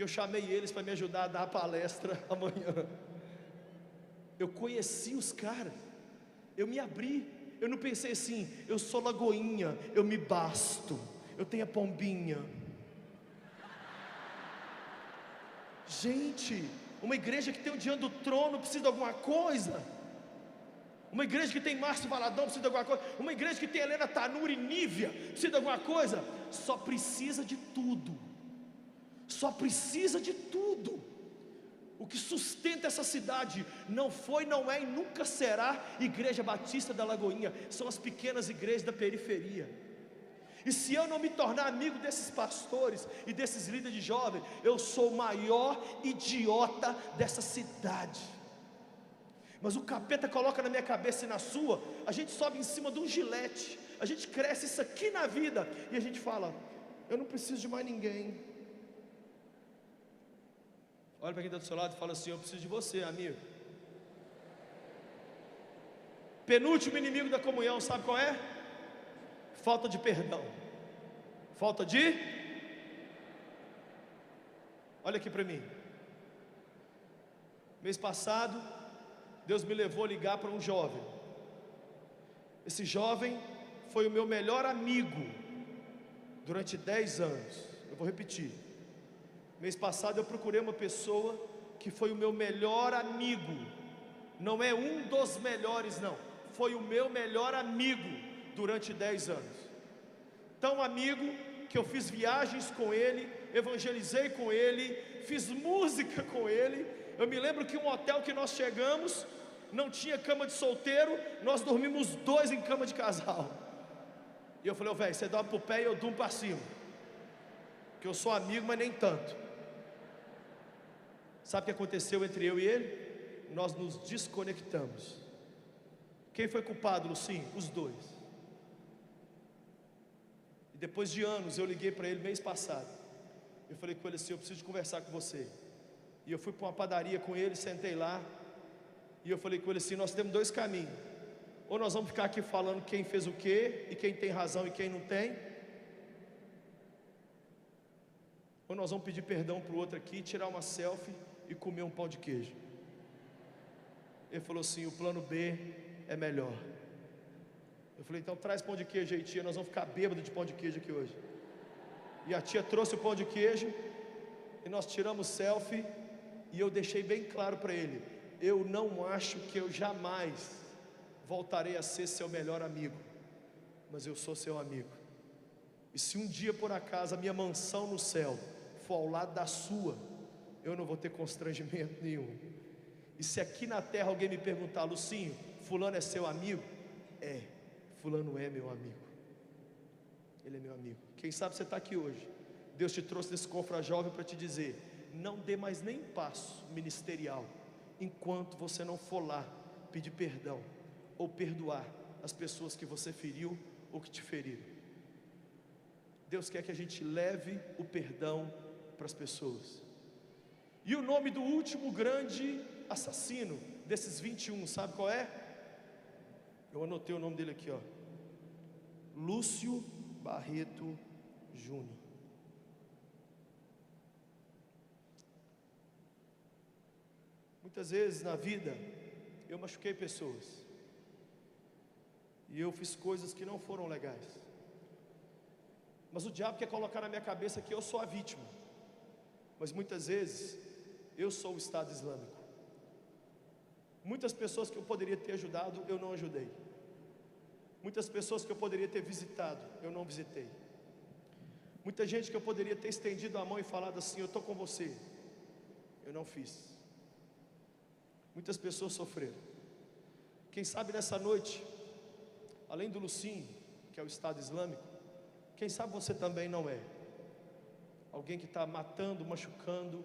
que eu chamei eles para me ajudar a dar a palestra amanhã. Eu conheci os caras, eu me abri, eu não pensei assim, eu sou Lagoinha, eu me basto, eu tenho a pombinha. Gente, uma igreja que tem o Diante do Trono precisa de alguma coisa. Uma igreja que tem Márcio Valadão precisa de alguma coisa. Uma igreja que tem Helena Tanuri e Nívia precisa de alguma coisa. Só precisa de tudo. Só precisa de tudo. O que sustenta essa cidade não foi, não é e nunca será Igreja Batista da Lagoinha. São as pequenas igrejas da periferia. E se eu não me tornar amigo desses pastores e desses líderes de jovens, eu sou o maior idiota dessa cidade. Mas o capeta coloca na minha cabeça e na sua, a gente sobe em cima de um gilete, a gente cresce isso aqui na vida, e a gente fala, eu não preciso de mais ninguém. Olha para quem está do seu lado e fala assim, eu preciso de você, amigo. Penúltimo inimigo da comunhão, sabe qual é? Falta de perdão. Falta de... Olha aqui para mim. Mês passado, Deus me levou a ligar para um jovem. Esse jovem foi o meu melhor amigo durante 10 anos. Eu vou repetir. Mês passado eu procurei uma pessoa que foi o meu melhor amigo. Não é um dos melhores, não. Foi o meu melhor amigo durante 10 anos. Tão amigo que eu fiz viagens com ele, evangelizei com ele, fiz música com ele. Eu me lembro que um hotel que nós chegamos não tinha cama de solteiro, nós dormimos 2 em cama de casal. E eu falei, velho, você dorme pro pé e eu durmo para cima, que eu sou amigo, mas nem tanto. Sabe o que aconteceu entre eu e ele? Nós nos desconectamos. Quem foi culpado, Lucinho? Os dois. E depois de anos eu liguei para ele mês passado. Eu falei com ele assim, eu preciso conversar com você. E eu fui para uma padaria com ele, sentei lá. E eu falei com ele assim, nós temos 2 caminhos. Ou nós vamos ficar aqui falando quem fez o quê, e quem tem razão e quem não tem. Ou nós vamos pedir perdão para o outro aqui, tirar uma selfie e comer um pão de queijo. Ele falou assim, o plano B é melhor. Eu falei, então traz pão de queijo aí, tia, nós vamos ficar bêbados de pão de queijo aqui hoje. E a tia trouxe o pão de queijo, e nós tiramos selfie, e eu deixei bem claro para ele, eu não acho que eu jamais voltarei a ser seu melhor amigo, mas eu sou seu amigo. E se um dia por acaso a minha mansão no céu for ao lado da sua, eu não vou ter constrangimento nenhum. E se aqui na terra alguém me perguntar, Lucinho, fulano é seu amigo? É, fulano é meu amigo. Ele é meu amigo. Quem sabe você está aqui hoje, Deus te trouxe desse confra jovem para te dizer, não dê mais nem passo ministerial, enquanto você não for lá pedir perdão, ou perdoar as pessoas que você feriu, ou que te feriram. Deus quer que a gente leve o perdão para as pessoas. E o nome do último grande assassino desses 21, sabe qual é? Eu anotei o nome dele aqui, ó. Lúcio Barreto Júnior. Muitas vezes na vida eu machuquei pessoas, e eu fiz coisas que não foram legais, mas o diabo quer colocar na minha cabeça que eu sou a vítima, mas muitas vezes eu sou o Estado Islâmico. Muitas pessoas que eu poderia ter ajudado, eu não ajudei. Muitas pessoas que eu poderia ter visitado, eu não visitei. Muita gente que eu poderia ter estendido a mão e falado assim, eu estou com você, eu não fiz. Muitas pessoas sofreram. Quem sabe nessa noite, além do Lucinho, que é o Estado Islâmico, quem sabe você também não é alguém que está matando, machucando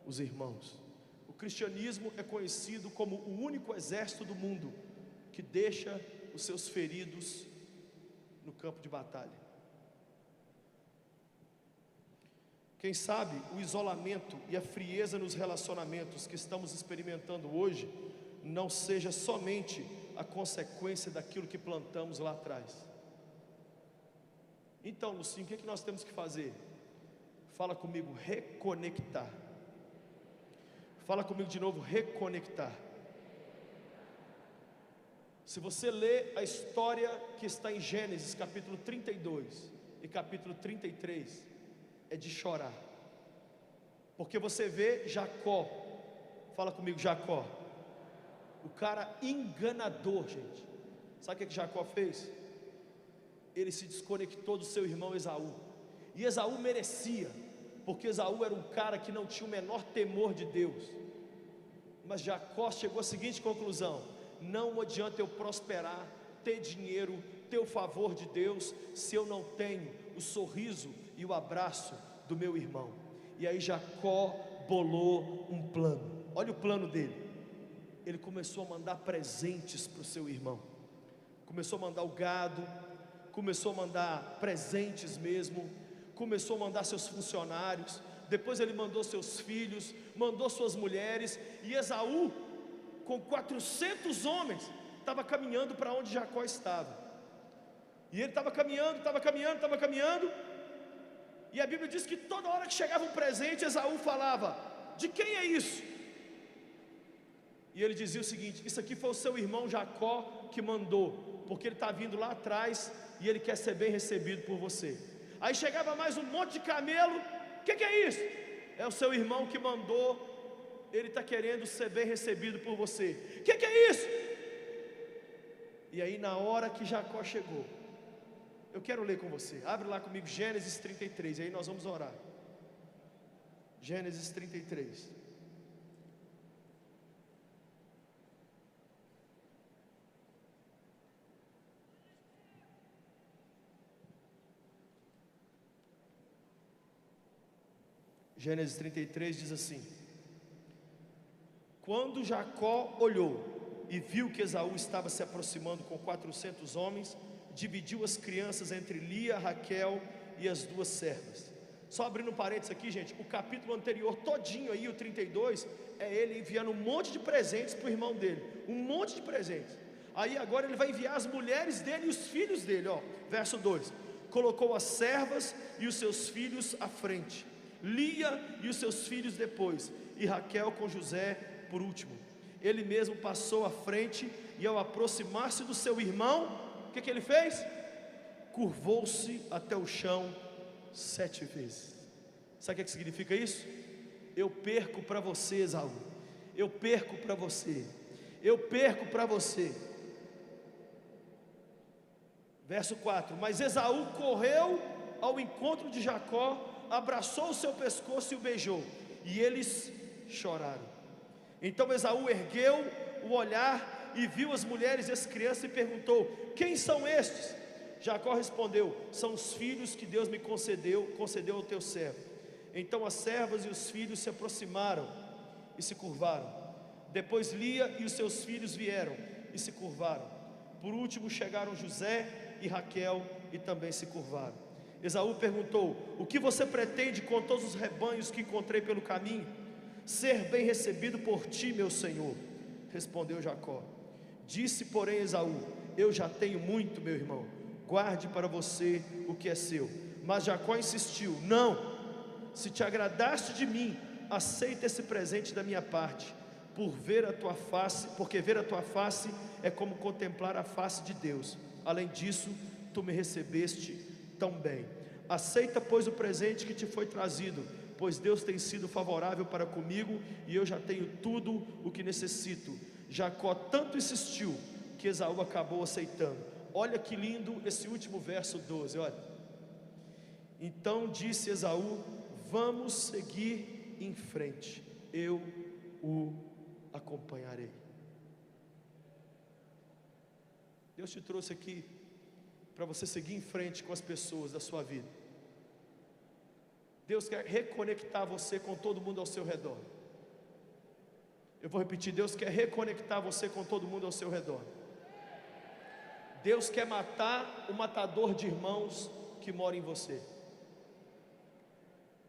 os irmãos. O cristianismo é conhecido como o único exército do mundo que deixa os seus feridos no campo de batalha. Quem sabe o isolamento e a frieza nos relacionamentos que estamos experimentando hoje não seja somente a consequência daquilo que plantamos lá atrás. Então, Lucinho, o que nós temos que fazer? Fala comigo, reconectar. Fala comigo de novo, reconectar. Se você lê a história que está em Gênesis capítulo 32 e capítulo 33, é de chorar. Porque você vê Jacó, fala comigo, Jacó, o cara enganador, gente. Sabe o que Jacó fez? Ele se desconectou do seu irmão Esaú. E Esaú merecia, porque Esaú era um cara que não tinha o menor temor de Deus. Mas Jacó chegou à seguinte conclusão: não adianta eu prosperar, ter dinheiro, ter o favor de Deus, se eu não tenho o sorriso e o abraço do meu irmão. E aí Jacó bolou um plano. Olha o plano dele. Ele começou a mandar presentes para o seu irmão. Começou a mandar o gado, começou a mandar presentes mesmo, começou a mandar seus funcionários, depois ele mandou seus filhos, mandou suas mulheres, e Esaú, com 400 homens, estava caminhando para onde Jacó estava. E ele estava caminhando, e a Bíblia diz que toda hora que chegava um presente, Esaú falava: de quem é isso? E ele dizia o seguinte: isso aqui foi o seu irmão Jacó que mandou, porque ele está vindo lá atrás e ele quer ser bem recebido por você. Aí chegava mais um monte de camelo. O que é isso? É o seu irmão que mandou, ele está querendo ser bem recebido por você. O que é isso? E aí na hora que Jacó chegou, eu quero ler com você, abre lá comigo Gênesis 33, aí nós vamos orar. Gênesis 33. Gênesis 33 diz assim: quando Jacó olhou e viu que Esaú estava se aproximando com 400 homens, dividiu as crianças entre Lia, Raquel e as duas servas. Só abrindo um parênteses aqui, gente, o capítulo anterior todinho aí, o 32, é ele enviando um monte de presentes para o irmão dele, um monte de presentes. Aí agora ele vai enviar as mulheres dele e os filhos dele, ó, verso 2: colocou as servas e os seus filhos à frente, Lia e os seus filhos depois, e Raquel com José por último. Ele mesmo passou à frente, e ao aproximar-se do seu irmão, o que ele fez? Curvou-se até o chão 7 vezes. Sabe o que significa isso? Eu perco para você, Esaú. Eu perco para você. Eu perco para você. Verso 4: mas Esaú correu ao encontro de Jacó, abraçou o seu pescoço e o beijou, e eles choraram. Então Esaú ergueu o olhar e viu as mulheres e as crianças e perguntou: quem são estes? Jacó respondeu: são os filhos que Deus me concedeu ao teu servo. Então as servas e os filhos se aproximaram e se curvaram. Depois Lia e os seus filhos vieram e se curvaram. Por último chegaram José e Raquel e também se curvaram. Esaú perguntou: o que você pretende com todos os rebanhos que encontrei pelo caminho? Ser bem recebido por ti, meu senhor, respondeu Jacó. Disse porém Esaú: eu já tenho muito, meu irmão, guarde para você o que é seu. Mas Jacó insistiu: não, se te agradaste de mim, aceita esse presente da minha parte, porque ver a tua face é como contemplar a face de Deus. Além disso, tu me recebeste tão bem. Aceita, pois, o presente que te foi trazido, pois Deus tem sido favorável para comigo, e eu já tenho tudo o que necessito. Jacó tanto insistiu que Esaú acabou aceitando. Olha que lindo esse último verso 12, olha. Então disse Esaú: vamos seguir em frente, eu o acompanharei. Deus te trouxe aqui para você seguir em frente com as pessoas da sua vida. Deus quer reconectar você com todo mundo ao seu redor. Eu vou repetir: Deus quer reconectar você com todo mundo ao seu redor. Deus quer matar o matador de irmãos que mora em você.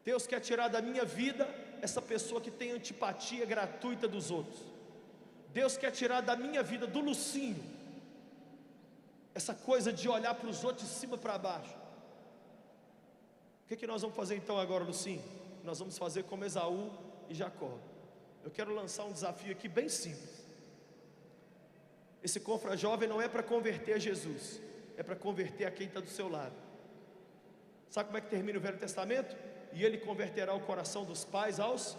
Deus quer tirar da minha vida essa pessoa que tem antipatia gratuita dos outros. Deus quer tirar da minha vida, do Lucinho, essa coisa de olhar para os outros de cima para baixo. O que nós vamos fazer então agora, Lucinho? Nós vamos fazer como Esaú e Jacó. Eu quero lançar um desafio aqui bem simples. Esse confra jovem não é para converter a Jesus, é para converter a quem está do seu lado. Sabe como é que termina o Velho Testamento? E ele converterá o coração dos pais aos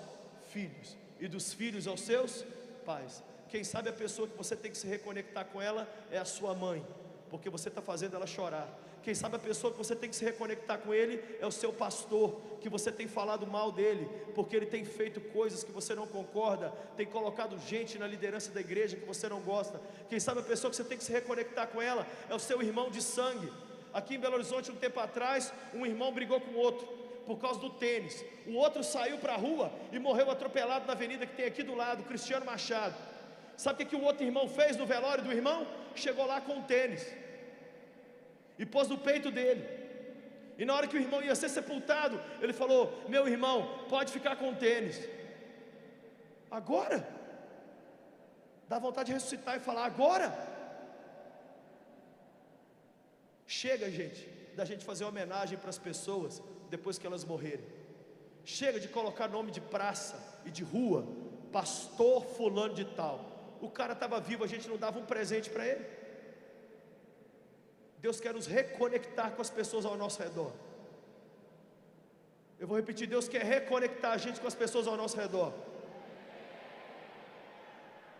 filhos, e dos filhos aos seus pais. Quem sabe a pessoa que você tem que se reconectar com ela é a sua mãe, porque você está fazendo ela chorar. Quem sabe a pessoa que você tem que se reconectar com ele é o seu pastor, que você tem falado mal dele, porque ele tem feito coisas que você não concorda, tem colocado gente na liderança da igreja que você não gosta. Quem sabe a pessoa que você tem que se reconectar com ela é o seu irmão de sangue. Aqui em Belo Horizonte, um tempo atrás, um irmão brigou com o outro por causa do tênis. O outro saiu para a rua e morreu atropelado na avenida que tem aqui do lado, Cristiano Machado. Sabe o que o outro irmão fez no velório do irmão? Chegou lá com o tênis e pôs no peito dele. E na hora que o irmão ia ser sepultado, ele falou: meu irmão, pode ficar com o tênis. Agora? Dá vontade de ressuscitar e falar: agora? Chega, gente, da gente fazer homenagem para as pessoas depois que elas morrerem. Chega de colocar nome de praça e de rua, pastor fulano de tal. O cara estava vivo, a gente não dava um presente para ele. Deus quer nos reconectar com as pessoas ao nosso redor. Eu vou repetir: Deus quer reconectar a gente com as pessoas ao nosso redor.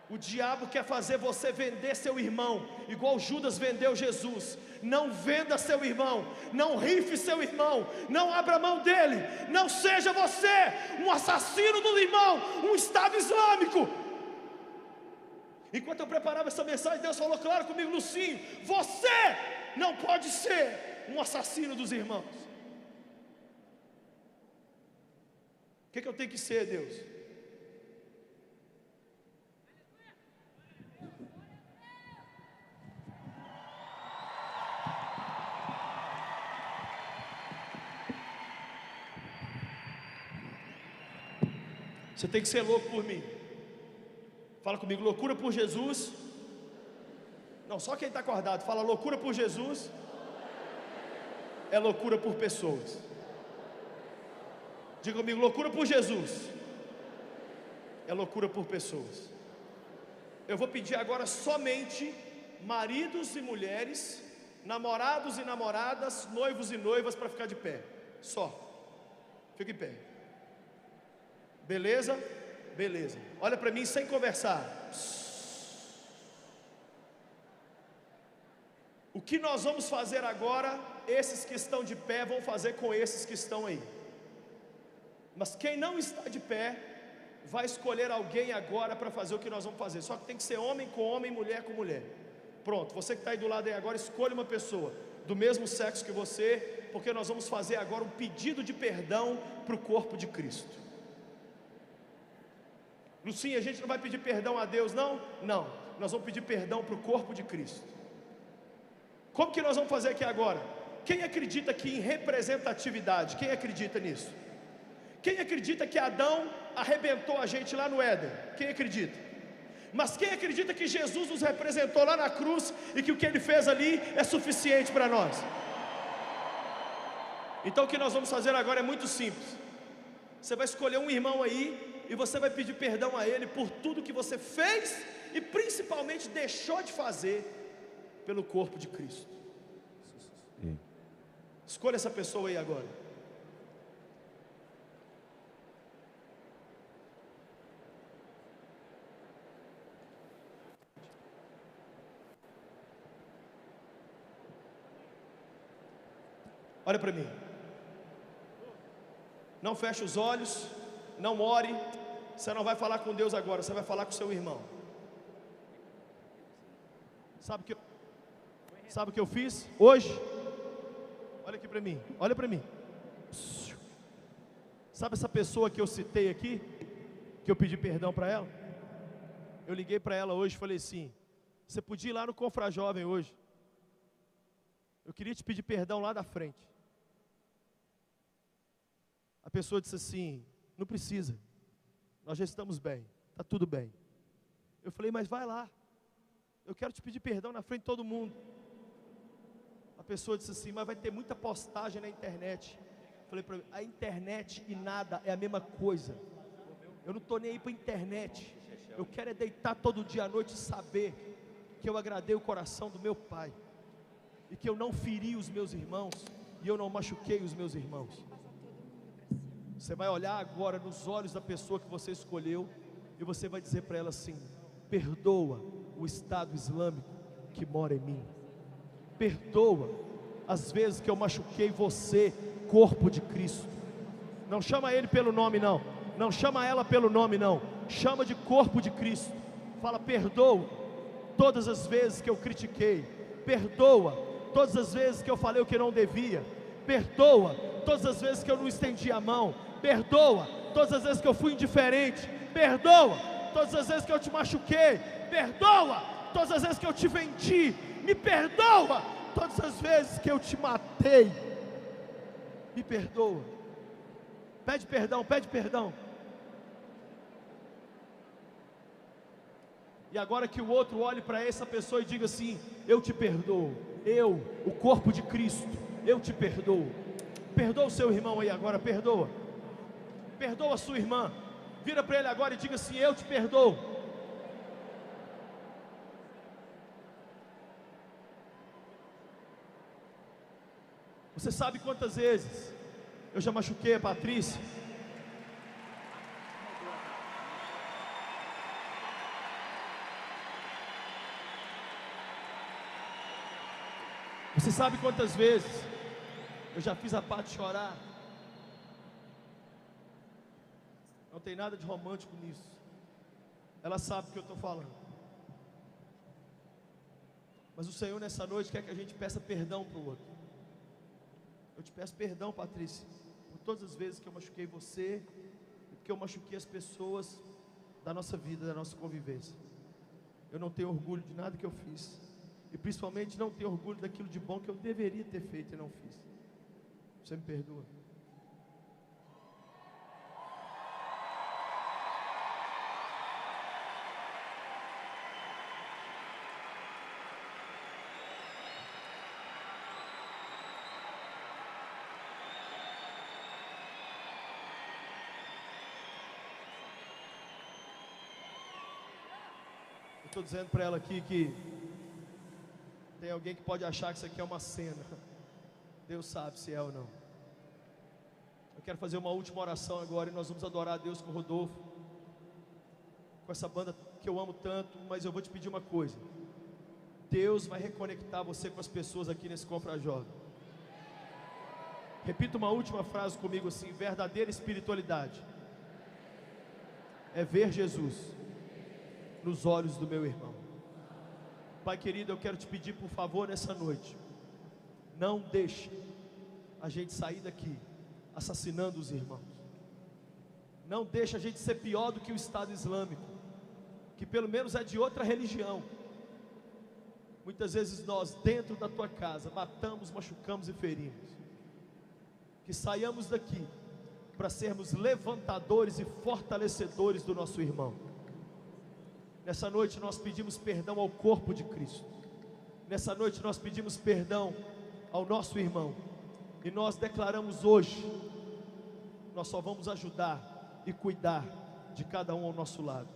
O diabo quer fazer você vender seu irmão, igual Judas vendeu Jesus. Não venda seu irmão, não rife seu irmão, não abra mão dele. Não seja você um assassino do irmão, um Estado Islâmico. Enquanto eu preparava essa mensagem, Deus falou claro comigo: Lucinho, você não pode ser um assassino dos irmãos. O que eu tenho que ser, Deus? Você tem que ser louco por mim. Fala comigo: loucura por Jesus. Não, só quem está acordado. Fala: loucura por Jesus é loucura por pessoas. Diga comigo: loucura por Jesus é loucura por pessoas. Eu vou pedir agora somente maridos e mulheres, namorados e namoradas, noivos e noivas, para ficar de pé. Só. Fica em pé. Beleza? Beleza. Olha para mim sem conversar. O que nós vamos fazer agora, esses que estão de pé vão fazer com esses que estão aí. Mas quem não está de pé, vai escolher alguém agora para fazer o que nós vamos fazer. Só que tem que ser homem com homem, mulher com mulher. Pronto, você que está aí do lado aí agora, escolha uma pessoa do mesmo sexo que você, porque nós vamos fazer agora um pedido de perdão para o corpo de Cristo. Lucinha, a gente não vai pedir perdão a Deus, não? Não, nós vamos pedir perdão para o corpo de Cristo. Como que nós vamos fazer aqui agora? Quem acredita que em representatividade? Quem acredita nisso? Quem acredita que Adão arrebentou a gente lá no Éden? Quem acredita? Mas quem acredita que Jesus nos representou lá na cruz e que o que Ele fez ali é suficiente para nós? Então o que nós vamos fazer agora é muito simples. Você vai escolher um irmão aí e você vai pedir perdão a ele por tudo que você fez e principalmente deixou de fazer pelo corpo de Cristo. Escolha essa pessoa aí agora. Olha para mim. Não feche os olhos, não ore. Você não vai falar com Deus agora, você vai falar com seu irmão. Sabe o que eu fiz hoje? Olha aqui para mim, olha para mim. Sabe essa pessoa que eu citei aqui, que eu pedi perdão para ela? Eu liguei para ela hoje e falei assim: você podia ir lá no Confra Jovem hoje, eu queria te pedir perdão lá da frente. A pessoa disse assim: não precisa, nós já estamos bem, está tudo bem. Eu falei: mas vai lá, eu quero te pedir perdão na frente de todo mundo. A pessoa disse assim: mas vai ter muita postagem na internet. Falei para ele: a internet e nada é a mesma coisa. Eu não estou nem aí para a internet. Eu quero é deitar todo dia à noite e saber que eu agradei o coração do meu Pai, e que eu não feri os meus irmãos, e eu não machuquei os meus irmãos. Você vai olhar agora nos olhos da pessoa que você escolheu, e você vai dizer para ela assim: perdoa o Estado Islâmico que mora em mim. Perdoa as vezes que eu machuquei você, corpo de Cristo. Não chama ele pelo nome não, não chama ela pelo nome não, chama de corpo de Cristo. Fala: perdoa todas as vezes que eu critiquei, perdoa todas as vezes que eu falei o que não devia, perdoa todas as vezes que eu não estendi a mão, perdoa todas as vezes que eu fui indiferente, perdoa todas as vezes que eu te machuquei, perdoa todas as vezes que eu te vendi, me perdoa todas as vezes que eu te matei, me perdoa. Pede perdão, pede perdão. E agora que o outro olhe para essa pessoa e diga assim: eu te perdoo, eu, o corpo de Cristo, eu te perdoo. Perdoa o seu irmão aí agora, perdoa. Perdoa a sua irmã. Vira para ele agora e diga assim: eu te perdoo. Você sabe quantas vezes eu já machuquei a Patrícia? Você sabe quantas vezes eu já fiz a Paty chorar? Não tem nada de romântico nisso. Ela sabe o que eu estou falando. Mas o Senhor nessa noite quer que a gente peça perdão para o outro. Eu te peço perdão, Patrícia, por todas as vezes que eu machuquei você, e que eu machuquei as pessoas da nossa vida, da nossa convivência. Eu não tenho orgulho de nada que eu fiz, e principalmente não tenho orgulho daquilo de bom que eu deveria ter feito e não fiz. Você me perdoa? Estou dizendo para ela aqui que tem alguém que pode achar que isso aqui é uma cena. Deus sabe se é ou não. Eu quero fazer uma última oração agora, e nós vamos adorar a Deus com o Rodolfo, com essa banda que eu amo tanto. Mas eu vou te pedir uma coisa: Deus vai reconectar você com as pessoas aqui nesse Confrajovem. Repita uma última frase comigo assim: verdadeira espiritualidade é ver Jesus nos olhos do meu irmão. Pai querido, eu quero te pedir por favor nessa noite, não deixe a gente sair daqui assassinando os irmãos. Não deixe a gente ser pior do que o Estado Islâmico, que pelo menos é de outra religião. Muitas vezes nós, dentro da tua casa, matamos, machucamos e ferimos. Que saiamos daqui para sermos levantadores e fortalecedores do nosso irmão. Nessa noite nós pedimos perdão ao corpo de Cristo. Nessa noite nós pedimos perdão ao nosso irmão. E nós declaramos hoje: nós só vamos ajudar e cuidar de cada um ao nosso lado.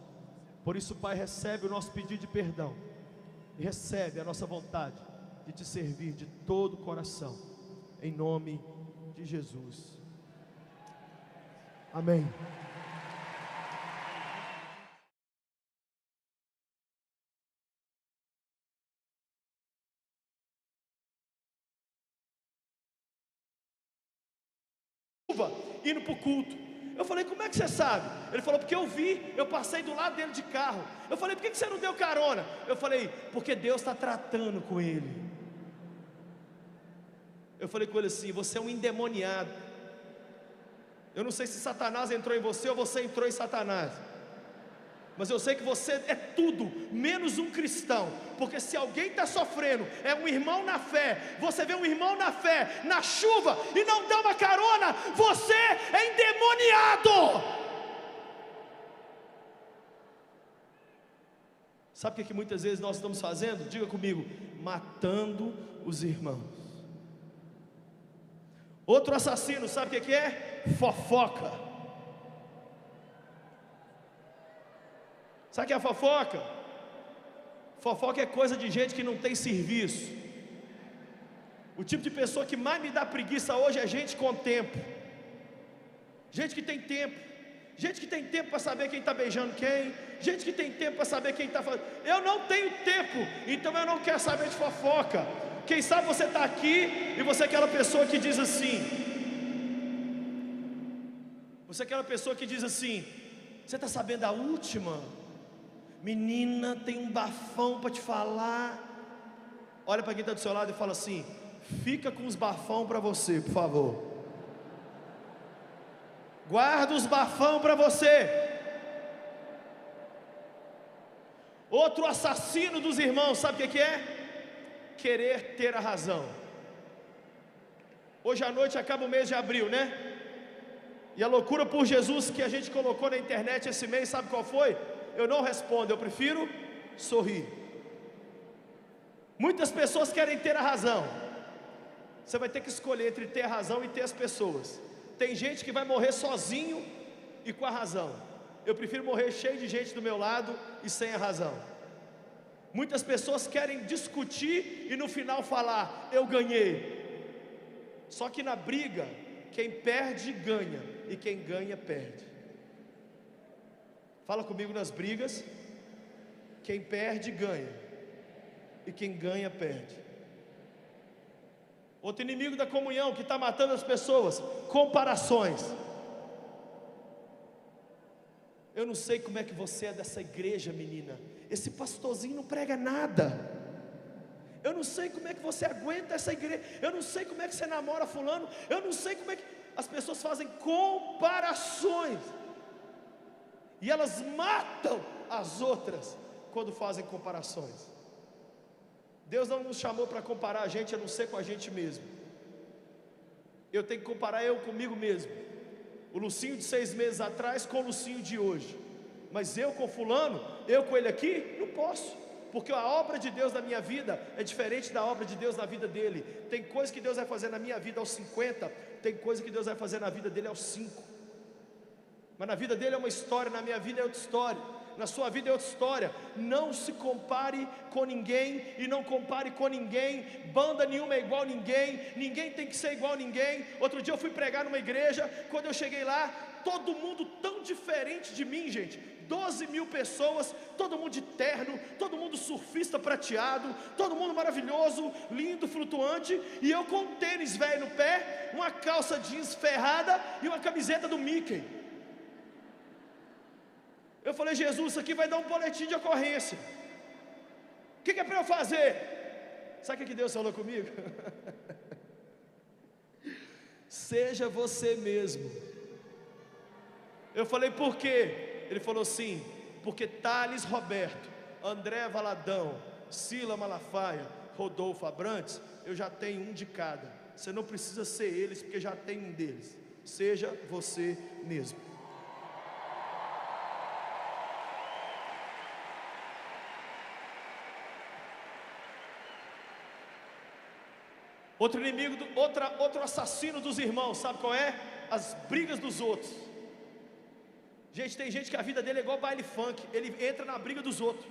Por isso, Pai, recebe o nosso pedido de perdão, e recebe a nossa vontade de te servir de todo o coração, em nome de Jesus. Amém. Indo para o culto. Eu falei: como é que você sabe? Ele falou: porque eu vi, eu passei do lado dele de carro. Eu falei: por que você não deu carona? Eu falei: porque Deus está tratando com ele. Eu falei com ele assim: você é um endemoniado. Eu não sei se Satanás entrou em você ou você entrou em Satanás, mas eu sei que você é tudo menos um cristão. Porque se alguém está sofrendo, é um irmão na fé. Você vê um irmão na fé, na chuva, e não dá uma carona, você é endemoniado. Sabe o que muitas vezes nós estamos fazendo? Diga comigo: matando os irmãos. Outro assassino, sabe o que é? Fofoca. Sabe o que é a fofoca? Fofoca é coisa de gente que não tem serviço. O tipo de pessoa que mais me dá preguiça hoje é gente com tempo. Gente que tem tempo. Gente que tem tempo para saber quem está beijando quem. Gente que tem tempo para saber quem está fazendo. Eu não tenho tempo, então eu não quero saber de fofoca. Quem sabe você está aqui e você é aquela pessoa que diz assim. Você é aquela pessoa que diz assim: você está sabendo a última? Menina, tem um bafão para te falar. Olha para quem está do seu lado e fala assim: fica com os bafão para você, por favor. Guarda os bafão para você. Outro assassino dos irmãos, sabe o que é? Querer ter a razão. Hoje à noite acaba o mês de abril, né? E a loucura por Jesus que a gente colocou na internet esse mês, sabe qual foi? Eu não respondo, eu prefiro sorrir. Muitas pessoas querem ter a razão. Você vai ter que escolher entre ter a razão e ter as pessoas. Tem gente que vai morrer sozinho e com a razão. Eu prefiro morrer cheio de gente do meu lado e sem a razão. Muitas pessoas querem discutir e no final falar: eu ganhei. Só que na briga, quem perde ganha e quem ganha perde. Fala comigo nas brigas: quem perde ganha e quem ganha perde. Outro inimigo da comunhão que está matando as pessoas: comparações. Eu não sei como é que você é dessa igreja, menina. Esse pastorzinho não prega nada. Eu não sei como é que você aguenta essa igreja. Eu não sei como é que você namora fulano. Eu não sei como é que as pessoas fazem comparações. E elas matam as outras quando fazem comparações. Deus não nos chamou para comparar a gente, a não ser com a gente mesmo. Eu tenho que comparar eu comigo mesmo. O Lucinho de 6 meses atrás com o Lucinho de hoje. Mas eu com fulano, eu com ele aqui, não posso. Porque a obra de Deus na minha vida é diferente da obra de Deus na vida dele. Tem coisa que Deus vai fazer na minha vida aos 50, tem coisa que Deus vai fazer na vida dele aos 5. Mas na vida dele é uma história, na minha vida é outra história. Na sua vida é outra história. Não se compare com ninguém e não compare com ninguém. Banda nenhuma é igual a ninguém. Ninguém tem que ser igual a ninguém. Outro dia eu fui pregar numa igreja. Quando eu cheguei lá, todo mundo tão diferente de mim, gente. 12 mil pessoas, todo mundo de terno, todo mundo surfista prateado, todo mundo maravilhoso, lindo, flutuante. E eu com um tênis velho no pé, uma calça jeans ferrada e uma camiseta do Mickey. Eu falei: Jesus, isso aqui vai dar um boletim de ocorrência. O que é para eu fazer? Sabe o que Deus falou comigo? Seja você mesmo. Eu falei: por quê? Ele falou assim: porque Thales Roberto, André Valadão, Sila Malafaia, Rodolfo Abrantes, eu já tenho um de cada. Você não precisa ser eles, porque já tem um deles. Seja você mesmo. Outro inimigo, outro assassino dos irmãos, sabe qual é? As brigas dos outros. Gente, tem gente que a vida dele é igual baile funk. Ele entra na briga dos outros.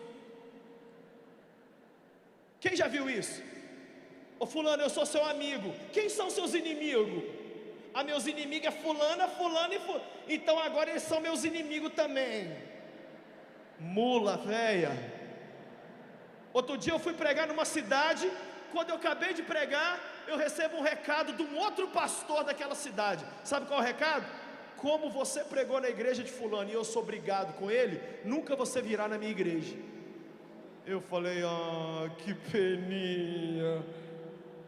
Quem já viu isso? Ô fulano, eu sou seu amigo. Quem são seus inimigos? Ah, meus inimigos é fulana, fulano e fulano. Então agora eles são meus inimigos também. Mula véia. Outro dia eu fui pregar numa cidade. Quando eu acabei de pregar, eu recebo um recado de um outro pastor daquela cidade. Sabe qual é o recado? Como você pregou na igreja de fulano e eu sou brigado com ele, nunca você virá na minha igreja. Eu falei: ah, que peninha.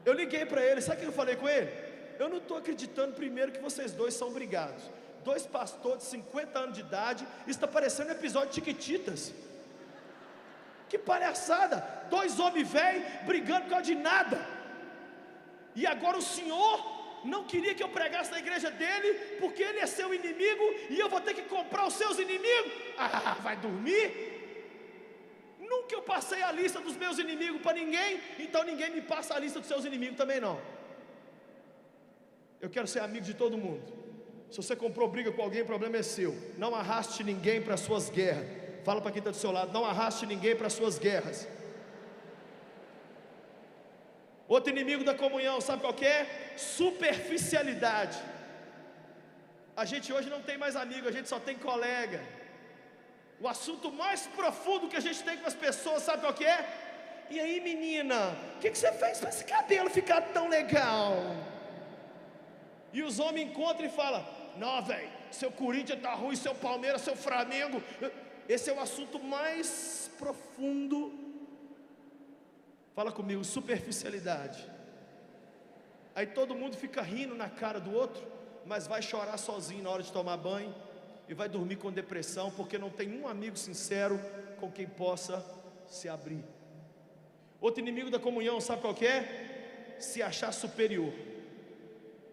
Eu liguei para ele, sabe o que eu falei com ele? Eu não estou acreditando, primeiro, que vocês dois são brigados. 2 pastores de 50 anos de idade. Isso está parecendo um episódio de Chiquititas. Que palhaçada, 2 homens velhos brigando por causa de nada. E agora o senhor não queria que eu pregasse na igreja dele, porque ele é seu inimigo, e eu vou ter que comprar os seus inimigos. Ah, vai dormir? Nunca eu passei a lista dos meus inimigos para ninguém, então ninguém me passa a lista dos seus inimigos também não. Eu quero ser amigo de todo mundo. Se você comprou briga com alguém, o problema é seu. Não arraste ninguém para as suas guerras. Fala para quem está do seu lado, não arraste ninguém para as suas guerras. Outro inimigo da comunhão, sabe qual que é? Superficialidade. A gente hoje não tem mais amigo, a gente só tem colega. O assunto mais profundo que a gente tem com as pessoas, sabe qual que é? E aí, menina, o que você fez para esse cabelo ficar tão legal? E os homens encontram e falam: não, velho, seu Corinthians tá ruim, seu Palmeiras, seu Flamengo. Esse é o assunto mais profundo. Fala comigo, superficialidade. Aí todo mundo fica rindo na cara do outro, mas vai chorar sozinho na hora de tomar banho e vai dormir com depressão, porque não tem um amigo sincero com quem possa se abrir. Outro inimigo da comunhão, sabe qual que é? Se achar superior.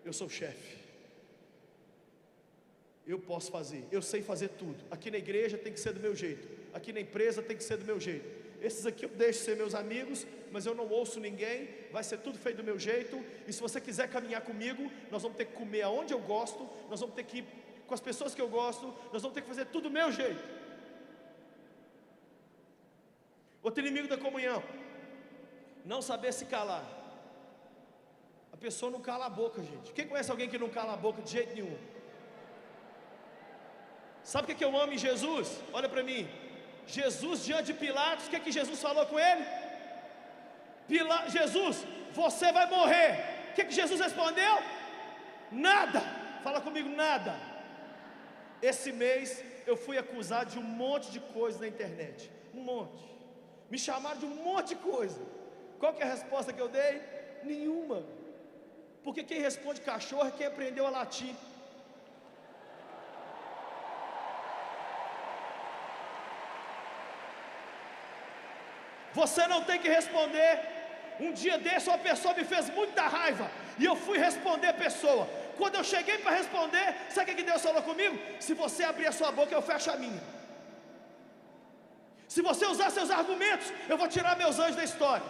Eu sou o chefe, eu posso fazer, eu sei fazer tudo. Aqui na igreja tem que ser do meu jeito, aqui na empresa tem que ser do meu jeito. Esses aqui eu deixo ser meus amigos, mas eu não ouço ninguém, vai ser tudo feito do meu jeito. E se você quiser caminhar comigo, nós vamos ter que comer aonde eu gosto, nós vamos ter que ir com as pessoas que eu gosto, nós vamos ter que fazer tudo do meu jeito. Outro inimigo da comunhão, não saber se calar. A pessoa não cala a boca, gente. Quem conhece alguém que não cala a boca de jeito nenhum? Sabe o que eu amo em Jesus? Olha para mim. Jesus diante de Pilatos, o que Jesus falou com ele? Jesus, você vai morrer. O que Jesus respondeu? Nada. Fala comigo, nada. Esse mês eu fui acusado de um monte de coisa na internet. Um monte. Me chamaram de um monte de coisa. Qual que é a resposta que eu dei? Nenhuma. Porque quem responde cachorro é quem aprendeu a latir. Você não tem que responder. Um dia desse uma pessoa me fez muita raiva e eu fui responder a pessoa. Quando eu cheguei para responder, sabe o que Deus falou comigo? Se você abrir a sua boca, eu fecho a minha. Se você usar seus argumentos, eu vou tirar meus anjos da história.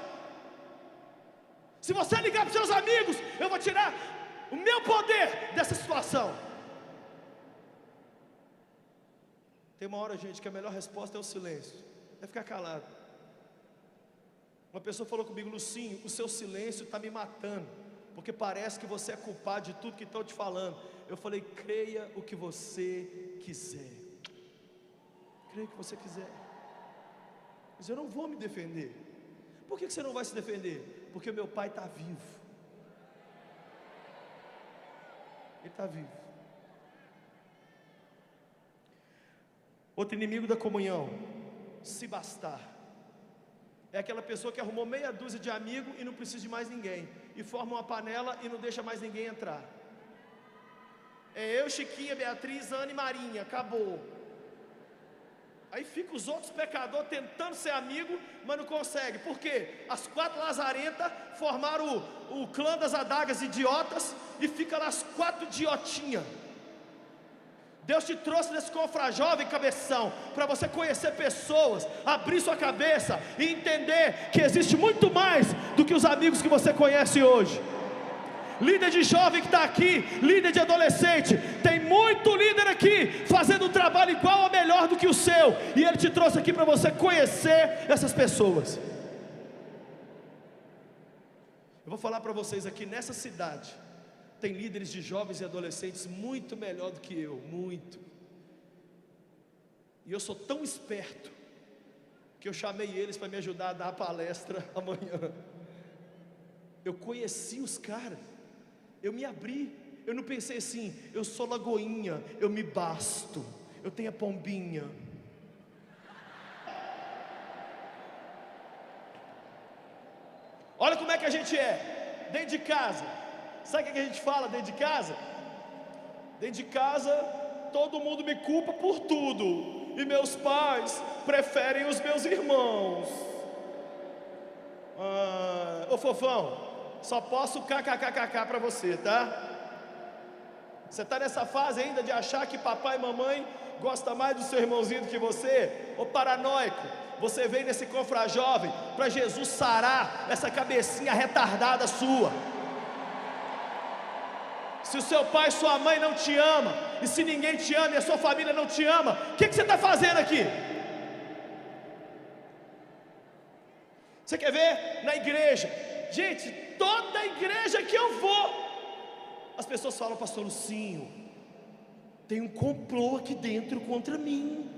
Se você ligar para os seus amigos, eu vou tirar o meu poder dessa situação. Tem uma hora, gente, que a melhor resposta é o silêncio. É ficar calado. Uma pessoa falou comigo: Lucinho, o seu silêncio está me matando, porque parece que você é culpado de tudo que estão te falando. Eu falei: creia o que você quiser. Creia o que você quiser. Mas eu não vou me defender. Por que você não vai se defender? Porque meu pai está vivo. Ele está vivo. Outro inimigo da comunhão, se bastar. É aquela pessoa que arrumou meia dúzia de amigos e não precisa de mais ninguém, e forma uma panela e não deixa mais ninguém entrar. É eu, Chiquinha, Beatriz, Ana e Marinha, acabou. Aí fica os outros pecadores tentando ser amigo, mas não consegue. Por quê? As 4 lazarentas formaram o clã das adagas idiotas, e fica lá as 4 idiotinhas. Deus te trouxe nesse confrajovem, cabeção, para você conhecer pessoas, abrir sua cabeça e entender que existe muito mais do que os amigos que você conhece hoje. Líder de jovem que está aqui, líder de adolescente, tem muito líder aqui fazendo um trabalho igual ou melhor do que o seu, e ele te trouxe aqui para você conhecer essas pessoas. Eu vou falar para vocês aqui, nessa cidade tem líderes de jovens e adolescentes muito melhor do que eu, muito. E eu sou tão esperto que eu chamei eles para me ajudar a dar a palestra amanhã. Eu conheci os caras, eu me abri, eu não pensei assim: eu sou lagoinha, eu me basto, eu tenho a pombinha. Olha como é que a gente é, dentro de casa. Sabe o que a gente fala dentro de casa? Dentro de casa, todo mundo me culpa por tudo, e meus pais preferem os meus irmãos. Ô fofão, só posso kkkk para você, tá? Você está nessa fase ainda de achar que papai e mamãe gostam mais do seu irmãozinho do que você? Ô paranoico, você veio nesse confrajovem para Jesus sarar essa cabecinha retardada sua. Se o seu pai e sua mãe não te ama, e se ninguém te ama e a sua família não te ama, o que você está fazendo aqui? Você quer ver? Na igreja, gente, toda igreja que eu vou, as pessoas falam: pastor Lucinho, tem um complô aqui dentro contra mim,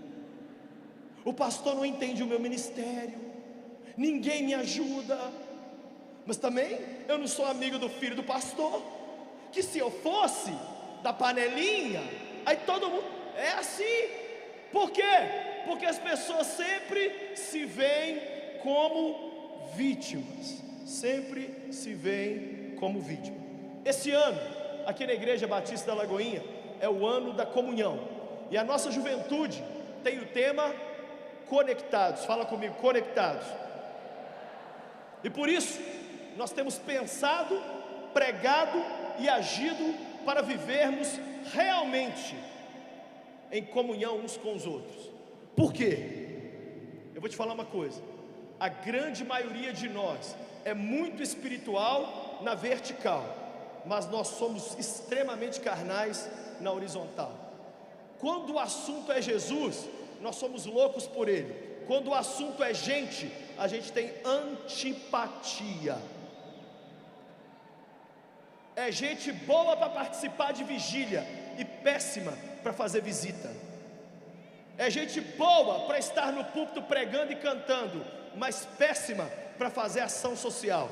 o pastor não entende o meu ministério, ninguém me ajuda. Mas também eu não sou amigo do filho do pastor, que se eu fosse da panelinha, aí todo mundo é assim. Por quê? Porque as pessoas sempre se veem como vítimas, sempre se veem como vítima. Esse ano, aqui na Igreja Batista da Lagoinha, é o ano da comunhão, e a nossa juventude tem o tema conectados. Fala comigo, conectados. E por isso nós temos pensado, pregado e agido para vivermos realmente em comunhão uns com os outros. Por quê? Eu vou te falar uma coisa: a grande maioria de nós é muito espiritual na vertical, mas nós somos extremamente carnais na horizontal. Quando o assunto é Jesus, nós somos loucos por Ele. Quando o assunto é gente, a gente tem antipatia. É gente boa para participar de vigília e péssima para fazer visita. É gente boa para estar no púlpito pregando e cantando, mas péssima para fazer ação social.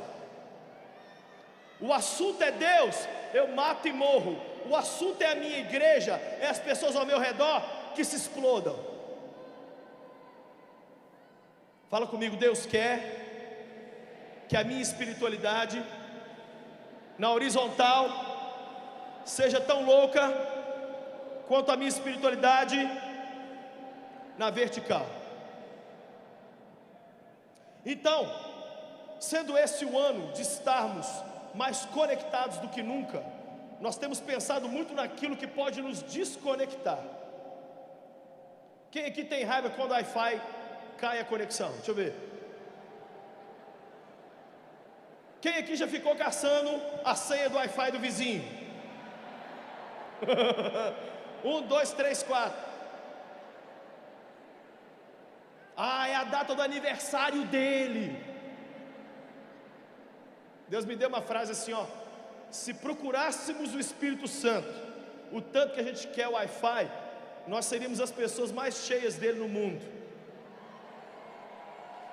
O assunto é Deus, eu mato e morro. O assunto é a minha igreja, é as pessoas ao meu redor que se explodam. Fala comigo: Deus quer que a minha espiritualidade na horizontal seja tão louca quanto a minha espiritualidade na vertical. Então, sendo esse o ano de estarmos mais conectados do que nunca, nós temos pensado muito naquilo que pode nos desconectar. Quem aqui tem raiva quando o Wi-Fi cai a conexão? Deixa eu ver. Quem aqui já ficou caçando a senha do Wi-Fi do vizinho? 1, 2, 3, 4. Ah, é a data do aniversário dele. Deus me deu uma frase assim, ó: se procurássemos o Espírito Santo, o tanto que a gente quer o Wi-Fi, nós seríamos as pessoas mais cheias dele no mundo.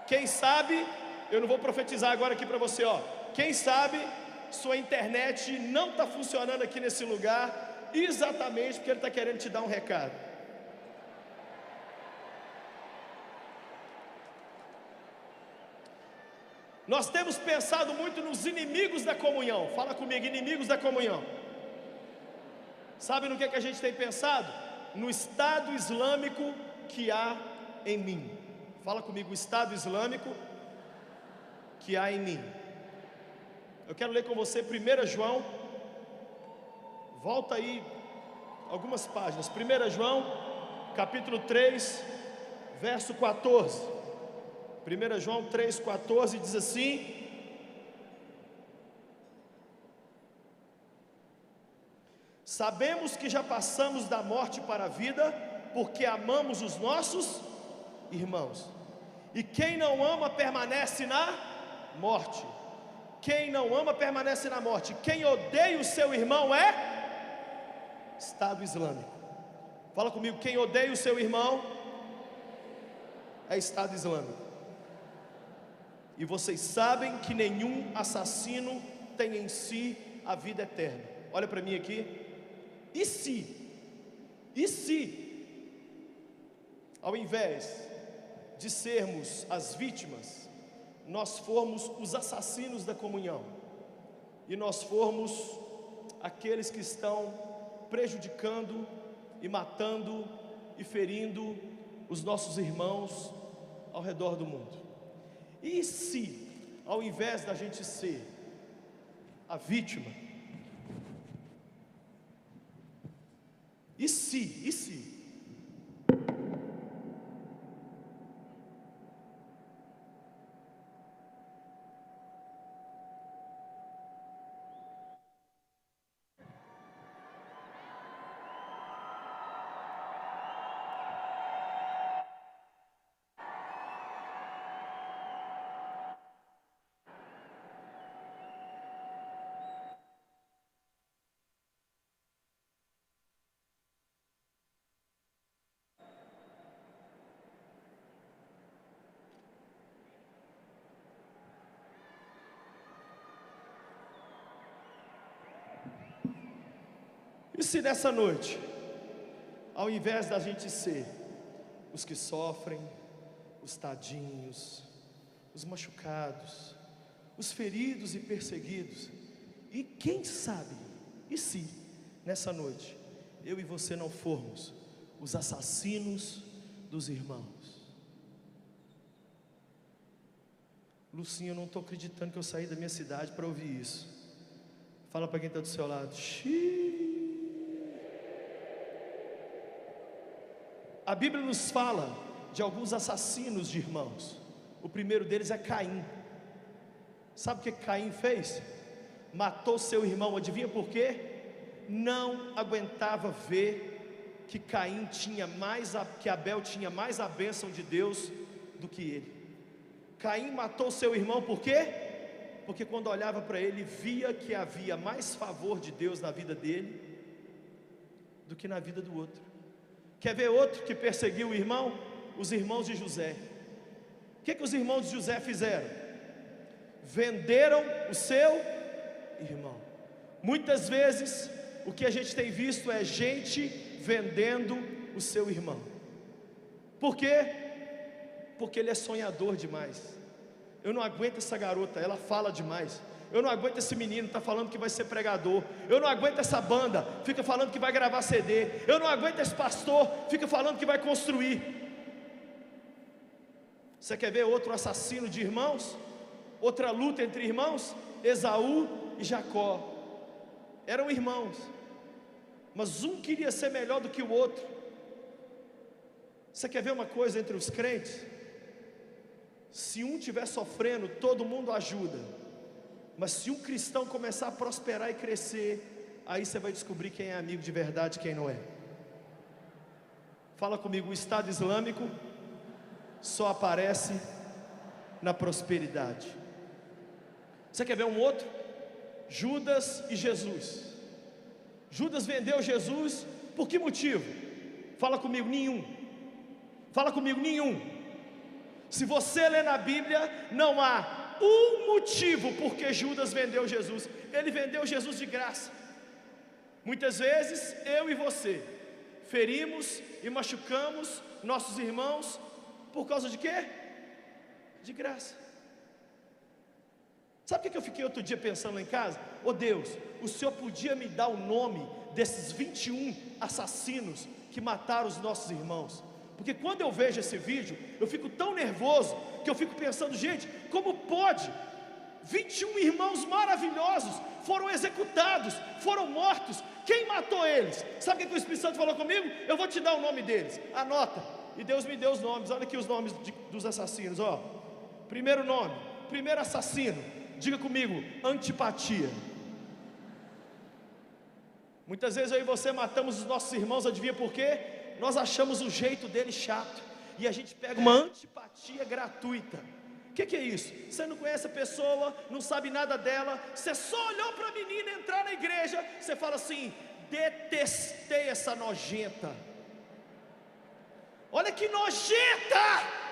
Quem sabe, eu não vou profetizar agora aqui para você, ó. Quem sabe sua internet não está funcionando aqui nesse lugar, exatamente porque ele está querendo te dar um recado. Nós temos pensado muito nos inimigos da comunhão. Fala comigo, inimigos da comunhão. Sabe no que a gente tem pensado? No Estado Islâmico que há em mim. Fala comigo, o Estado Islâmico que há em mim. Eu quero ler com você 1 João. Volta aí algumas páginas. 1 João, capítulo 3, verso 14. 1 João 3,14 diz assim: sabemos que já passamos da morte para a vida, porque amamos os nossos irmãos. E quem não ama permanece na morte. Quem não ama permanece na morte. Quem odeia o seu irmão é Estado Islâmico. Fala comigo, quem odeia o seu irmão é Estado Islâmico. E vocês sabem que nenhum assassino tem em si a vida eterna. Olha para mim aqui. E se, ao invés de sermos as vítimas, nós formos os assassinos da comunhão, e nós formos aqueles que estão prejudicando e matando e ferindo os nossos irmãos ao redor do mundo? E se, ao invés da gente ser a vítima, e se E se nessa noite, ao invés da gente ser os que sofrem, os tadinhos, os machucados, os feridos e perseguidos, e quem sabe, e se nessa noite eu e você não formos os assassinos dos irmãos? Lucinha, eu não estou acreditando que eu saí da minha cidade para ouvir isso. Fala para quem está do seu lado. A Bíblia nos fala de alguns assassinos de irmãos. O primeiro deles é Caim. Sabe o que Caim fez? Matou seu irmão. Adivinha por quê? Não aguentava ver que Caim tinha que Abel tinha mais a bênção de Deus do que ele. Caim matou seu irmão por quê? Porque quando olhava para ele, via que havia mais favor de Deus na vida dele do que na vida do outro. Quer ver outro que perseguiu o irmão? Os irmãos de José. O que os irmãos de José fizeram? Venderam o seu irmão. Muitas vezes o que a gente tem visto é gente vendendo o seu irmão. Por quê? Porque ele é sonhador demais. Eu não aguento essa garota, ela fala demais. Eu não aguento esse menino, está falando que vai ser pregador. Eu não aguento essa banda, fica falando que vai gravar CD. Eu não aguento esse pastor, fica falando que vai construir. Você quer ver outro assassino de irmãos? Outra luta entre irmãos? Esaú e Jacó. Eram irmãos, mas um queria ser melhor do que o outro. Você quer ver uma coisa entre os crentes? Se um estiver sofrendo, todo mundo ajuda. Mas se um cristão começar a prosperar e crescer, aí você vai descobrir quem é amigo de verdade e quem não é. Fala comigo, o Estado Islâmico só aparece na prosperidade. Você quer ver um outro? Judas e Jesus. Judas vendeu Jesus por que motivo? Fala comigo, nenhum. Fala comigo, nenhum. Se você ler na Bíblia, não há um motivo porque Judas vendeu Jesus. Ele vendeu Jesus de graça. Muitas vezes eu e você ferimos e machucamos nossos irmãos por causa de quê? De graça. Sabe o que eu fiquei outro dia pensando lá em casa? Oh Deus, o Senhor podia me dar o nome desses 21 assassinos que mataram os nossos irmãos. Porque quando eu vejo esse vídeo, eu fico tão nervoso, que eu fico pensando, gente, como pode? 21 irmãos maravilhosos foram executados, foram mortos. Quem matou eles? Sabe o que o Espírito Santo falou comigo? Eu vou te dar o nome deles, anota. E Deus me deu os nomes, olha aqui os nomes dos assassinos, ó. Primeiro nome, primeiro assassino, diga comigo, antipatia. Muitas vezes eu e você matamos os nossos irmãos, adivinha por quê? Nós achamos o jeito dele chato, e a gente pega uma antipatia gratuita. O que é isso? Você não conhece a pessoa, não sabe nada dela, você só olhou para a menina entrar na igreja, você fala assim, detestei essa nojenta. Olha que nojenta!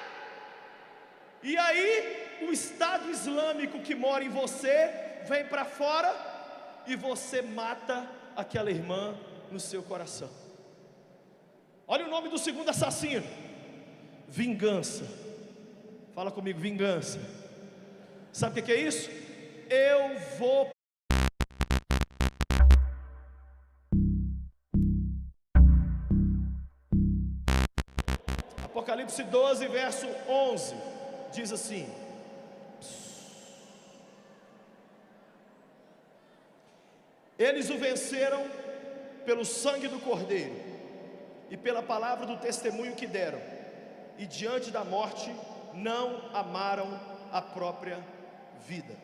E aí, o Estado Islâmico que mora em você, vem para fora, e você mata aquela irmã no seu coração. Olha o nome do segundo assassino, vingança. Fala comigo, vingança. Sabe o que é isso? Eu vou Apocalipse 12, verso 11 diz assim: eles o venceram pelo sangue do Cordeiro e pela palavra do testemunho que deram, e diante da morte não amaram a própria vida.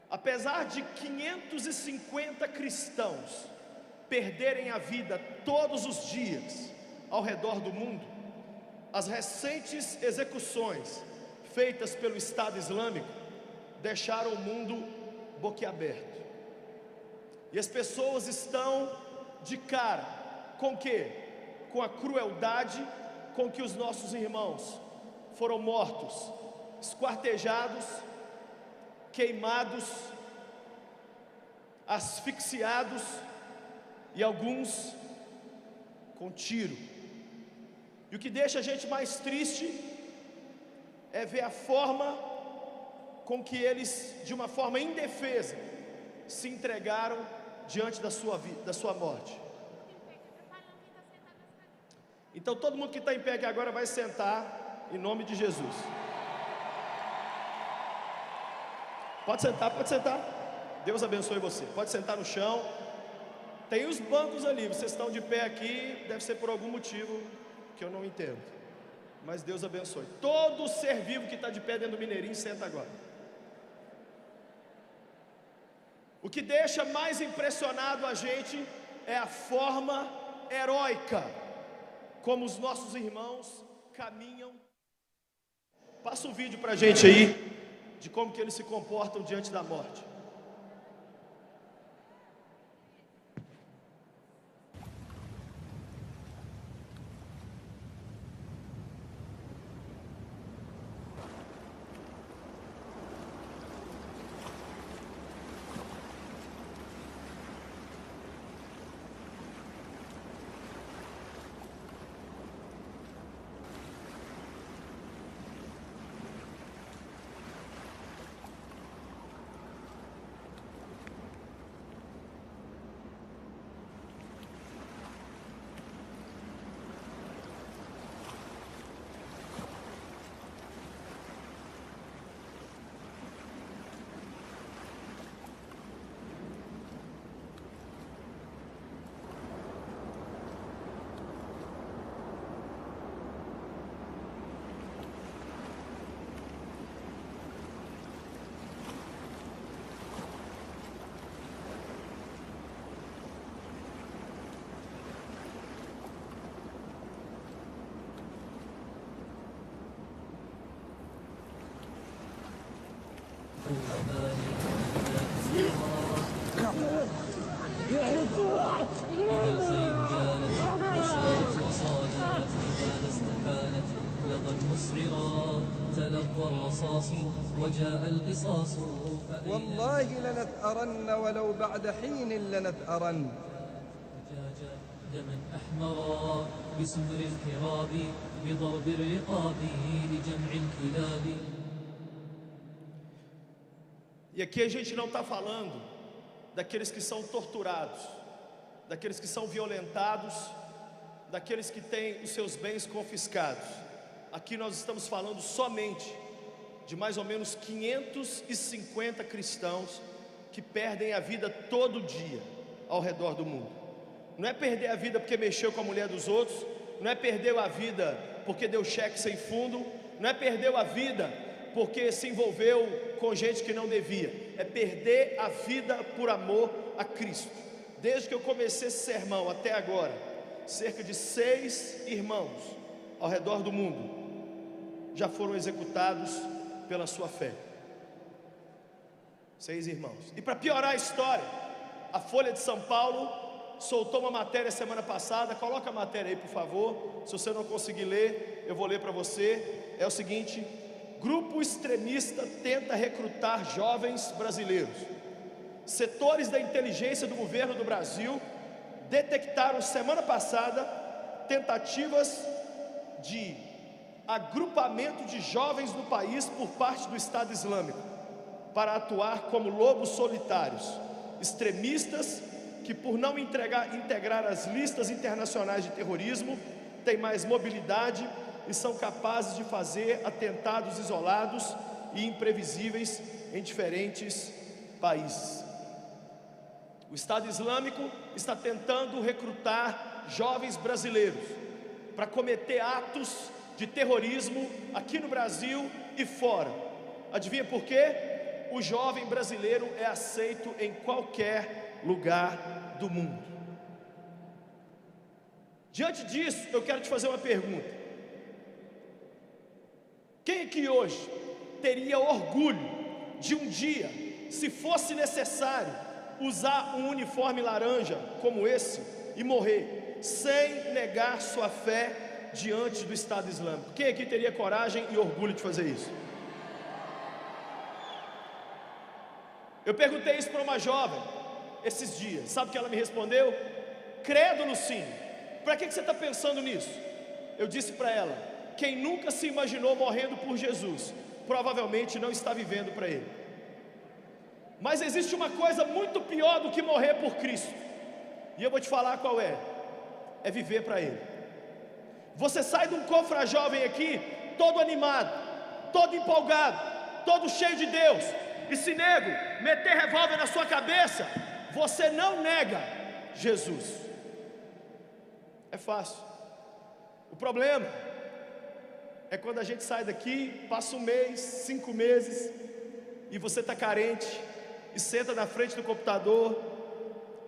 Apesar de 550 cristãos perderem a vida todos os dias ao redor do mundo, as recentes execuções feitas pelo Estado Islâmico deixaram o mundo boquiaberto. E as pessoas estão de cara com o quê? Com a crueldade com que os nossos irmãos foram mortos, esquartejados, queimados, asfixiados e alguns com tiro. E o que deixa a gente mais triste é ver a forma com que eles, de uma forma indefesa, se entregaram diante da sua vida, da sua morte. Então todo mundo que está em pé aqui agora vai sentar em nome de Jesus. Pode sentar, pode sentar. Deus abençoe você. Pode sentar no chão. Tem os bancos ali, vocês estão de pé aqui, deve ser por algum motivo que eu não entendo. Mas Deus abençoe. Todo ser vivo que está de pé dentro do Mineirinho, senta agora. O que deixa mais impressionado a gente é a forma heróica como os nossos irmãos caminham. Passa o vídeo para a gente aí, de como que eles se comportam diante da morte.
وجاء القصاص والله لنثأرن ولو بعد حين لنثأرن دما أحمرا بسمر الكراب بضرب الرقاب لجمع الكلاب.
E aqui a gente não está falando daqueles que são torturados, daqueles que são violentados, daqueles que têm os seus bens confiscados. Aqui nós estamos falando somente de mais ou menos 550 cristãos que perdem a vida todo dia ao redor do mundo. Não é perder a vida porque mexeu com a mulher dos outros, não é perder a vida porque deu cheque sem fundo, não é perder a vida porque se envolveu com gente que não devia, é perder a vida por amor a Cristo. Desde que eu comecei esse sermão até agora, cerca de 6 irmãos ao redor do mundo já foram executados pela sua fé. 6 irmãos. E para piorar a história, a Folha de São Paulo soltou uma matéria semana passada. Coloca a matéria aí, por favor. Se você não conseguir ler, eu vou ler para você. É o seguinte: grupo extremista tenta recrutar jovens brasileiros. Setores da inteligência do governo do Brasil detectaram semana passada tentativas de agrupamento de jovens no país por parte do Estado Islâmico para atuar como lobos solitários, extremistas que, por não integrar as listas internacionais de terrorismo, têm mais mobilidade e são capazes de fazer atentados isolados e imprevisíveis em diferentes países. O Estado Islâmico está tentando recrutar jovens brasileiros para cometer atos de terrorismo aqui no Brasil e fora. Adivinha por quê? O jovem brasileiro é aceito em qualquer lugar do mundo. Diante disso, eu quero te fazer uma pergunta: quem aqui hoje teria orgulho de um dia, se fosse necessário, usar um uniforme laranja como esse e morrer, sem negar sua fé diante do Estado Islâmico? Quem aqui teria coragem e orgulho de fazer isso? Eu perguntei isso para uma jovem esses dias. Sabe o que ela me respondeu? crédulo sim. Para que você está pensando nisso? Eu disse para ela: quem nunca se imaginou morrendo por Jesus, provavelmente não está vivendo para Ele. Mas existe uma coisa muito pior do que morrer por Cristo, e eu vou te falar qual é: é viver para Ele. Você sai de um confra jovem aqui, todo animado, todo empolgado, todo cheio de Deus, e se nego meter revólver na sua cabeça, você não nega Jesus. É fácil. O problema é quando a gente sai daqui, passa um mês, 5 meses, e você está carente, e senta na frente do computador,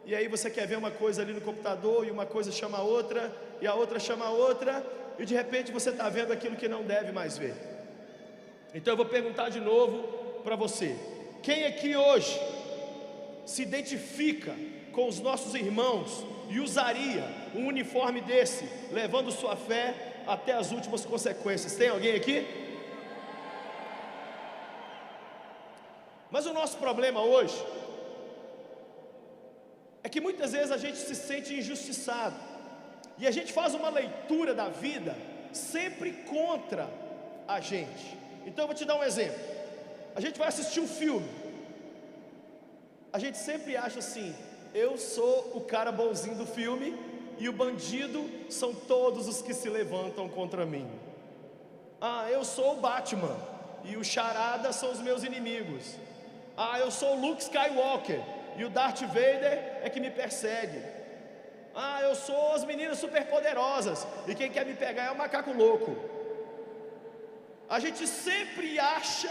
e aí você quer ver uma coisa ali no computador, e uma coisa chama a outra, e a outra chama a outra, e de repente você está vendo aquilo que não deve mais ver. Então eu vou perguntar de novo para você: quem aqui hoje se identifica com os nossos irmãos e usaria um uniforme desse, levando sua fé até as últimas consequências? Tem alguém aqui? Mas o nosso problema hoje é que muitas vezes a gente se sente injustiçado, e a gente faz uma leitura da vida sempre contra a gente. Então eu vou te dar um exemplo. A gente vai assistir um filme, a gente sempre acha assim: eu sou o cara bonzinho do filme, e o bandido são todos os que se levantam contra mim. Ah, eu sou o Batman, e o Charada são os meus inimigos. Ah, eu sou o Luke Skywalker, e o Darth Vader é que me persegue. Ah, eu sou as meninas superpoderosas, e quem quer me pegar é o macaco louco. A gente sempre acha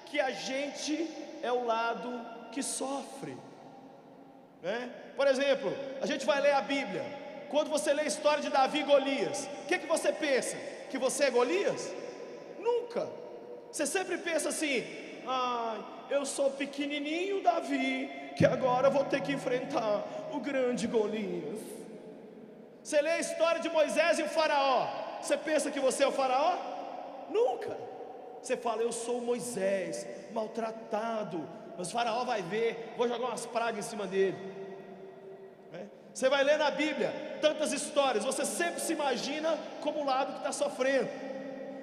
que a gente é o lado que sofre, né? Por exemplo, a gente vai ler a Bíblia. Quando você lê a história de Davi e Golias, o que você pensa? Que você é Golias? Nunca. Você sempre pensa assim: eu sou pequenininho Davi, que agora vou ter que enfrentar o grande Golias. Você lê a história de Moisés e o faraó, você pensa que você é o faraó? Nunca. Você fala: eu sou Moisés, maltratado, mas o faraó vai ver, vou jogar umas pragas em cima dele. Você vai ler na Bíblia tantas histórias, você sempre se imagina como o lado que está sofrendo.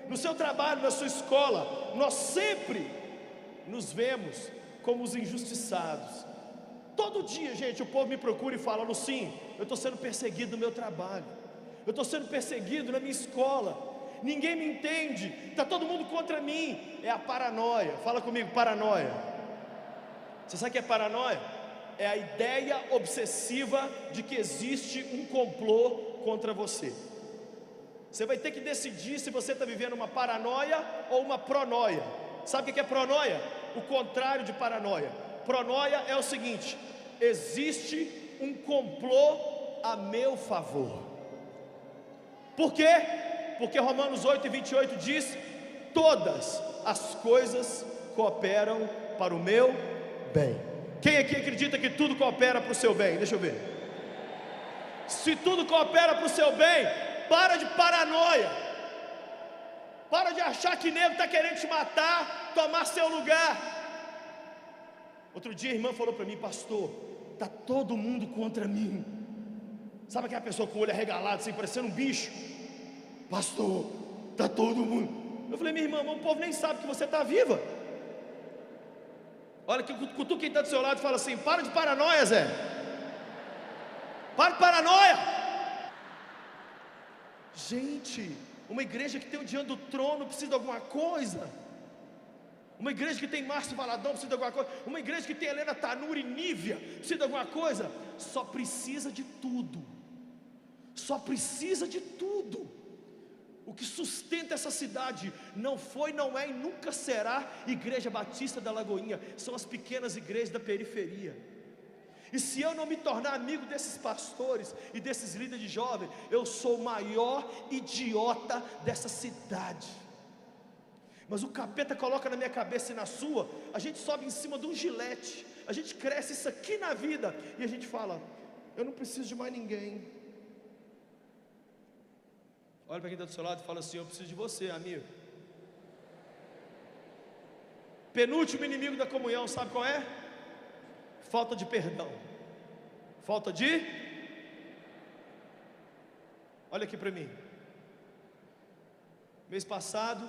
No seu trabalho, na sua escola, nós sempre nos vemos como os injustiçados. Todo dia, gente, o povo me procura e fala: Lucinho, eu estou sendo perseguido no meu trabalho, eu estou sendo perseguido na minha escola, ninguém me entende, está todo mundo contra mim. É a paranoia. Fala comigo: paranoia. Você sabe o que é paranoia? É a ideia obsessiva de que existe um complô contra você. Você vai ter que decidir se você está vivendo uma paranoia ou uma pronoia. Sabe o que é pronoia? O contrário de paranoia. Pronoia é o seguinte: existe um complô a meu favor. Por quê? Porque Romanos 8:28 diz: todas as coisas cooperam para o meu bem. Quem aqui acredita que tudo coopera para o seu bem? Deixa eu ver. Se tudo coopera para o seu bem, para de paranoia. Para de achar que nego está querendo te matar, tomar seu lugar. Outro dia a irmã falou para mim: pastor, está todo mundo contra mim. Sabe aquela pessoa com o olho arregalado, assim, parecendo um bicho? Pastor, está todo mundo. Eu falei: minha irmã, o povo nem sabe que você está viva. Olha, cutuca quem está do seu lado e fala assim: para de paranoia, Zé. Para de paranoia. Gente, uma igreja que tem o diante do trono precisa de alguma coisa. Uma igreja que tem Márcio Valadão precisa de alguma coisa. Uma igreja que tem Helena Tanuri e Nívia precisa de alguma coisa. Só precisa de tudo. Só precisa de tudo. O que sustenta essa cidade não foi, não é e nunca será Igreja Batista da Lagoinha. São as pequenas igrejas da periferia. E se eu não me tornar amigo desses pastores e desses líderes de jovens, eu sou o maior idiota dessa cidade. Mas o capeta coloca na minha cabeça e na sua, a gente sobe em cima de um gilete, a gente cresce isso aqui na vida, e a gente fala: eu não preciso de mais ninguém. Olha para quem está do seu lado e fala assim: eu preciso de você, amigo. Penúltimo inimigo da comunhão, sabe qual é? Falta de perdão. Falta de Olha aqui para mim. Mês passado,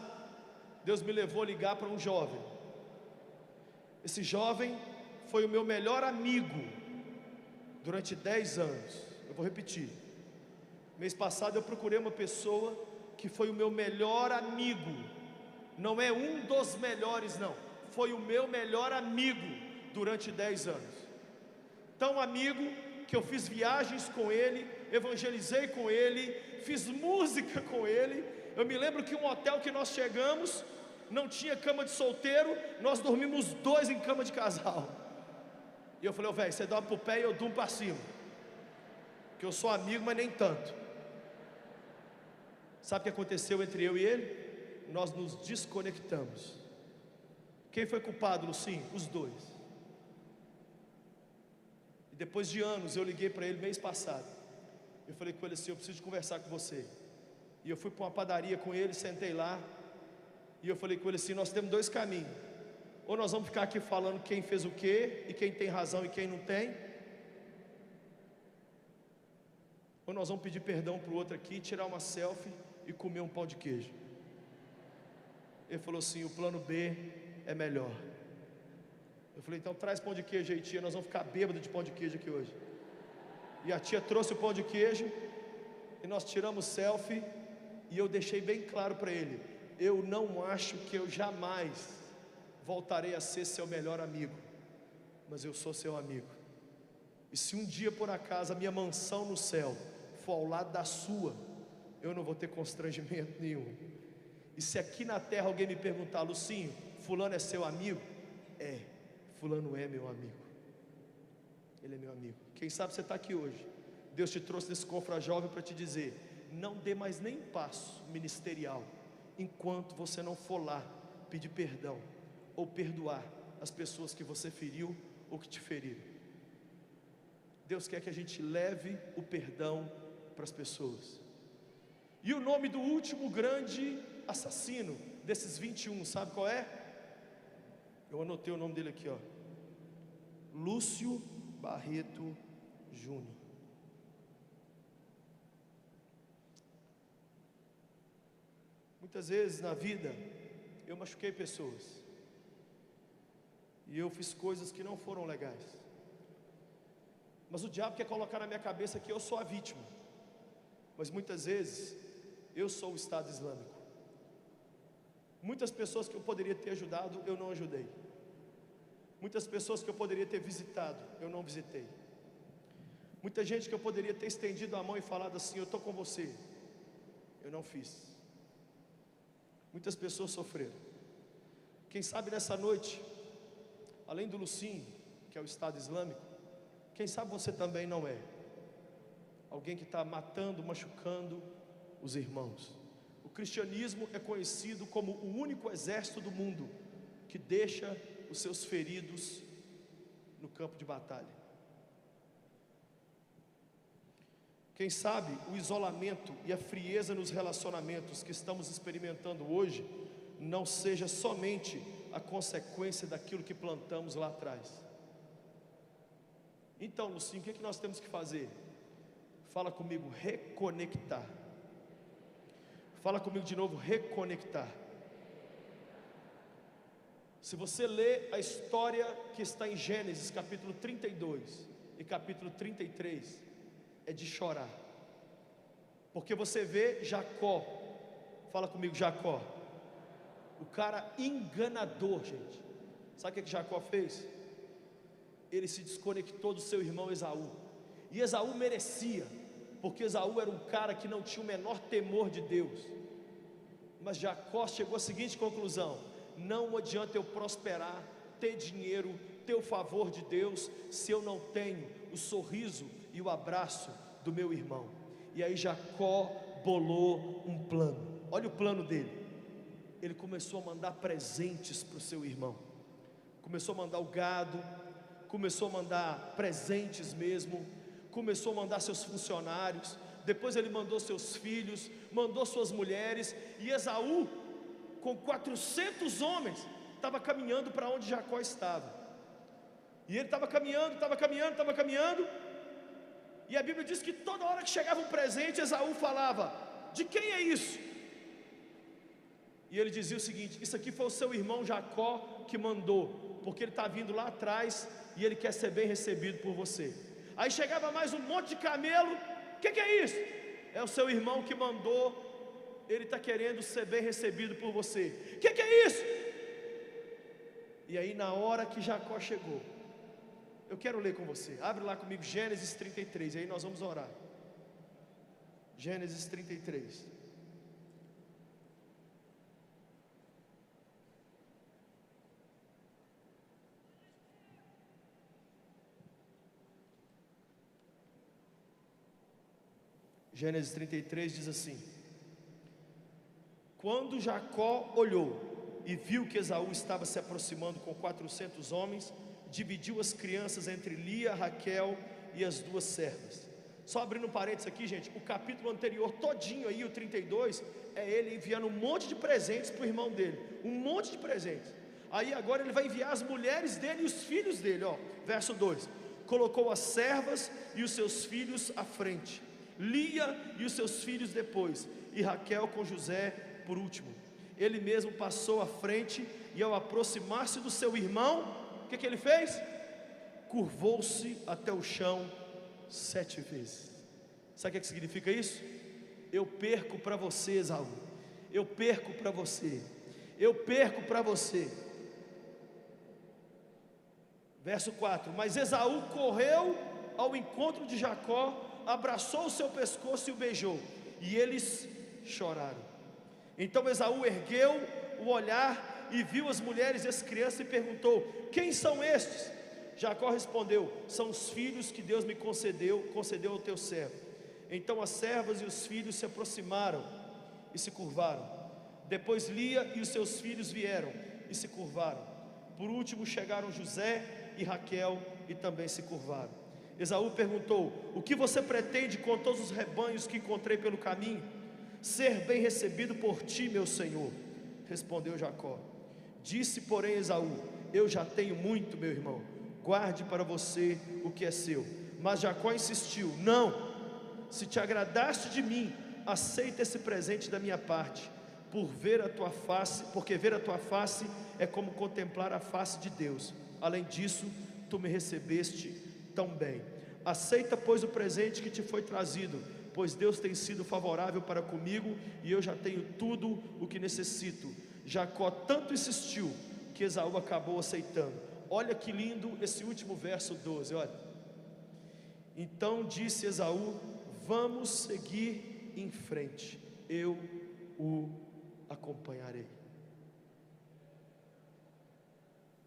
Deus me levou a ligar para um jovem. Esse jovem foi o meu melhor amigo durante 10 anos. Eu vou repetir. Mês passado eu procurei uma pessoa que foi o meu melhor amigo. Não é um dos melhores, não. Foi o meu melhor amigo durante 10 anos. Tão amigo que eu fiz viagens com ele, evangelizei com ele, fiz música com ele. Eu me lembro que um hotel que nós chegamos não tinha cama de solteiro, nós dormimos 2 em cama de casal. E eu falei: velho, você dorme pro pé e eu durmo para cima, que eu sou amigo, mas nem tanto. Sabe o que aconteceu entre eu e ele? Nós nos desconectamos. Quem foi culpado, Lucinho? Os dois. E depois de anos eu liguei para ele mês passado. Eu falei com ele assim: eu preciso conversar com você. E eu fui para uma padaria com ele, sentei lá. E eu falei com ele assim: nós temos 2 caminhos. Ou nós vamos ficar aqui falando quem fez o quê, e quem tem razão e quem não tem, ou nós vamos pedir perdão para o outro aqui, tirar uma selfie e comer um pão de queijo. Ele falou assim: o plano B é melhor. Eu falei: então traz pão de queijo aí, tia, nós vamos ficar bêbados de pão de queijo aqui hoje. E a tia trouxe o pão de queijo, e nós tiramos selfie, e eu deixei bem claro para ele: eu não acho que eu jamais voltarei a ser seu melhor amigo, mas eu sou seu amigo. E se um dia por acaso a minha mansão no céu for ao lado da sua, eu não vou ter constrangimento nenhum. E se aqui na terra alguém me perguntar: Lucinho, fulano é seu amigo? É, fulano é meu amigo. Ele é meu amigo. Quem sabe você está aqui hoje, Deus te trouxe desse confra jovem para te dizer: não dê mais nem passo ministerial enquanto você não for lá pedir perdão ou perdoar as pessoas que você feriu ou que te feriram. Deus quer que a gente leve o perdão para as pessoas. E o nome do último grande assassino desses 21, sabe qual é? Eu anotei o nome dele aqui, ó: Lúcio Barreto Júnior. Muitas vezes na vida eu machuquei pessoas, e eu fiz coisas que não foram legais, mas o diabo quer colocar na minha cabeça que eu sou a vítima. Mas muitas vezes eu sou o Estado Islâmico. Muitas pessoas que eu poderia ter ajudado, eu não ajudei. Muitas pessoas que eu poderia ter visitado, eu não visitei. Muita gente que eu poderia ter estendido a mão e falado assim: eu estou com você, eu não fiz. Muitas pessoas sofreram. Quem sabe nessa noite, além do Lucinho, que é o Estado Islâmico, quem sabe você também não é alguém que está matando, machucando os irmãos. O cristianismo é conhecido como o único exército do mundo que deixa os seus feridos no campo de batalha. Quem sabe o isolamento e a frieza nos relacionamentos que estamos experimentando hoje não seja somente a consequência daquilo que plantamos lá atrás. Então, Lucinho, o que nós temos que fazer? Fala comigo: reconectar. Fala comigo de novo: reconectar. Se você lê a história que está em Gênesis capítulo 32 e capítulo 33, é de chorar, porque você vê Jacó. Fala comigo: Jacó, o cara enganador, gente. Sabe o que Jacó fez? Ele se desconectou do seu irmão Esaú. E Esaú merecia, porque Esaú era um cara que não tinha o menor temor de Deus. Mas Jacó chegou à seguinte conclusão: não adianta eu prosperar, ter dinheiro, ter o favor de Deus, se eu não tenho o sorriso e o abraço do meu irmão. E aí Jacó bolou um plano. Olha o plano dele. Ele começou a mandar presentes para o seu irmão. Começou a mandar o gado, começou a mandar presentes mesmo, começou a mandar seus funcionários. Depois ele mandou seus filhos, mandou suas mulheres. E Esaú, com 400 homens, estava caminhando para onde Jacó estava. E ele estava caminhando. E a Bíblia diz que toda hora que chegava um presente, Esaú falava: de quem é isso? E ele dizia o seguinte: isso aqui foi o seu irmão Jacó que mandou, porque ele está vindo lá atrás e ele quer ser bem recebido por você. Aí chegava mais um monte de camelo: o que é isso? É o seu irmão que mandou, ele está querendo ser bem recebido por você. O que é isso? E aí na hora que Jacó chegou, eu quero ler com você, abre lá comigo Gênesis 33, e aí nós vamos orar. Gênesis 33. Gênesis 33 diz assim: quando Jacó olhou e viu que Esaú estava se aproximando com 400 homens, dividiu as crianças entre Lia, Raquel e as duas servas. Só abrindo um parênteses aqui, gente, o capítulo anterior todinho aí, o 32, é ele enviando um monte de presentes para o irmão dele, um monte de presentes. Aí agora ele vai enviar as mulheres dele e os filhos dele, ó, verso 2: colocou as servas e os seus filhos à frente, Lia e os seus filhos depois, e Raquel com José por último. Ele mesmo passou à frente, e ao aproximar-se do seu irmão, o que ele fez? Curvou-se até o chão 7 vezes. Sabe o que significa isso? Eu perco para você, Esaú. Eu perco para você. Eu perco para você. Verso 4: mas Esaú correu ao encontro de Jacó, abraçou o seu pescoço e o beijou, e eles choraram. Então Esaú ergueu o olhar e viu as mulheres e as crianças e perguntou: quem são estes? Jacó respondeu: são os filhos que Deus me concedeu ao teu servo. Então as servas e os filhos se aproximaram e se curvaram. Depois Lia e os seus filhos vieram e se curvaram. Por último chegaram José e Raquel e também se curvaram. Esaú perguntou: o que você pretende com todos os rebanhos que encontrei pelo caminho? Ser bem recebido por ti, meu senhor, respondeu Jacó. Disse porém Esaú: eu já tenho muito, meu irmão, guarde para você o que é seu. Mas Jacó insistiu: não, se te agradaste de mim, aceita esse presente da minha parte, porque ver a tua face é como contemplar a face de Deus. Além disso, tu me recebeste tão bem. Aceita, pois, o presente que te foi trazido, pois Deus tem sido favorável para comigo, e eu já tenho tudo o que necessito. Jacó tanto insistiu que Esaú acabou aceitando. Olha que lindo esse último verso 12, olha. Então disse Esaú: vamos seguir em frente, eu o acompanharei.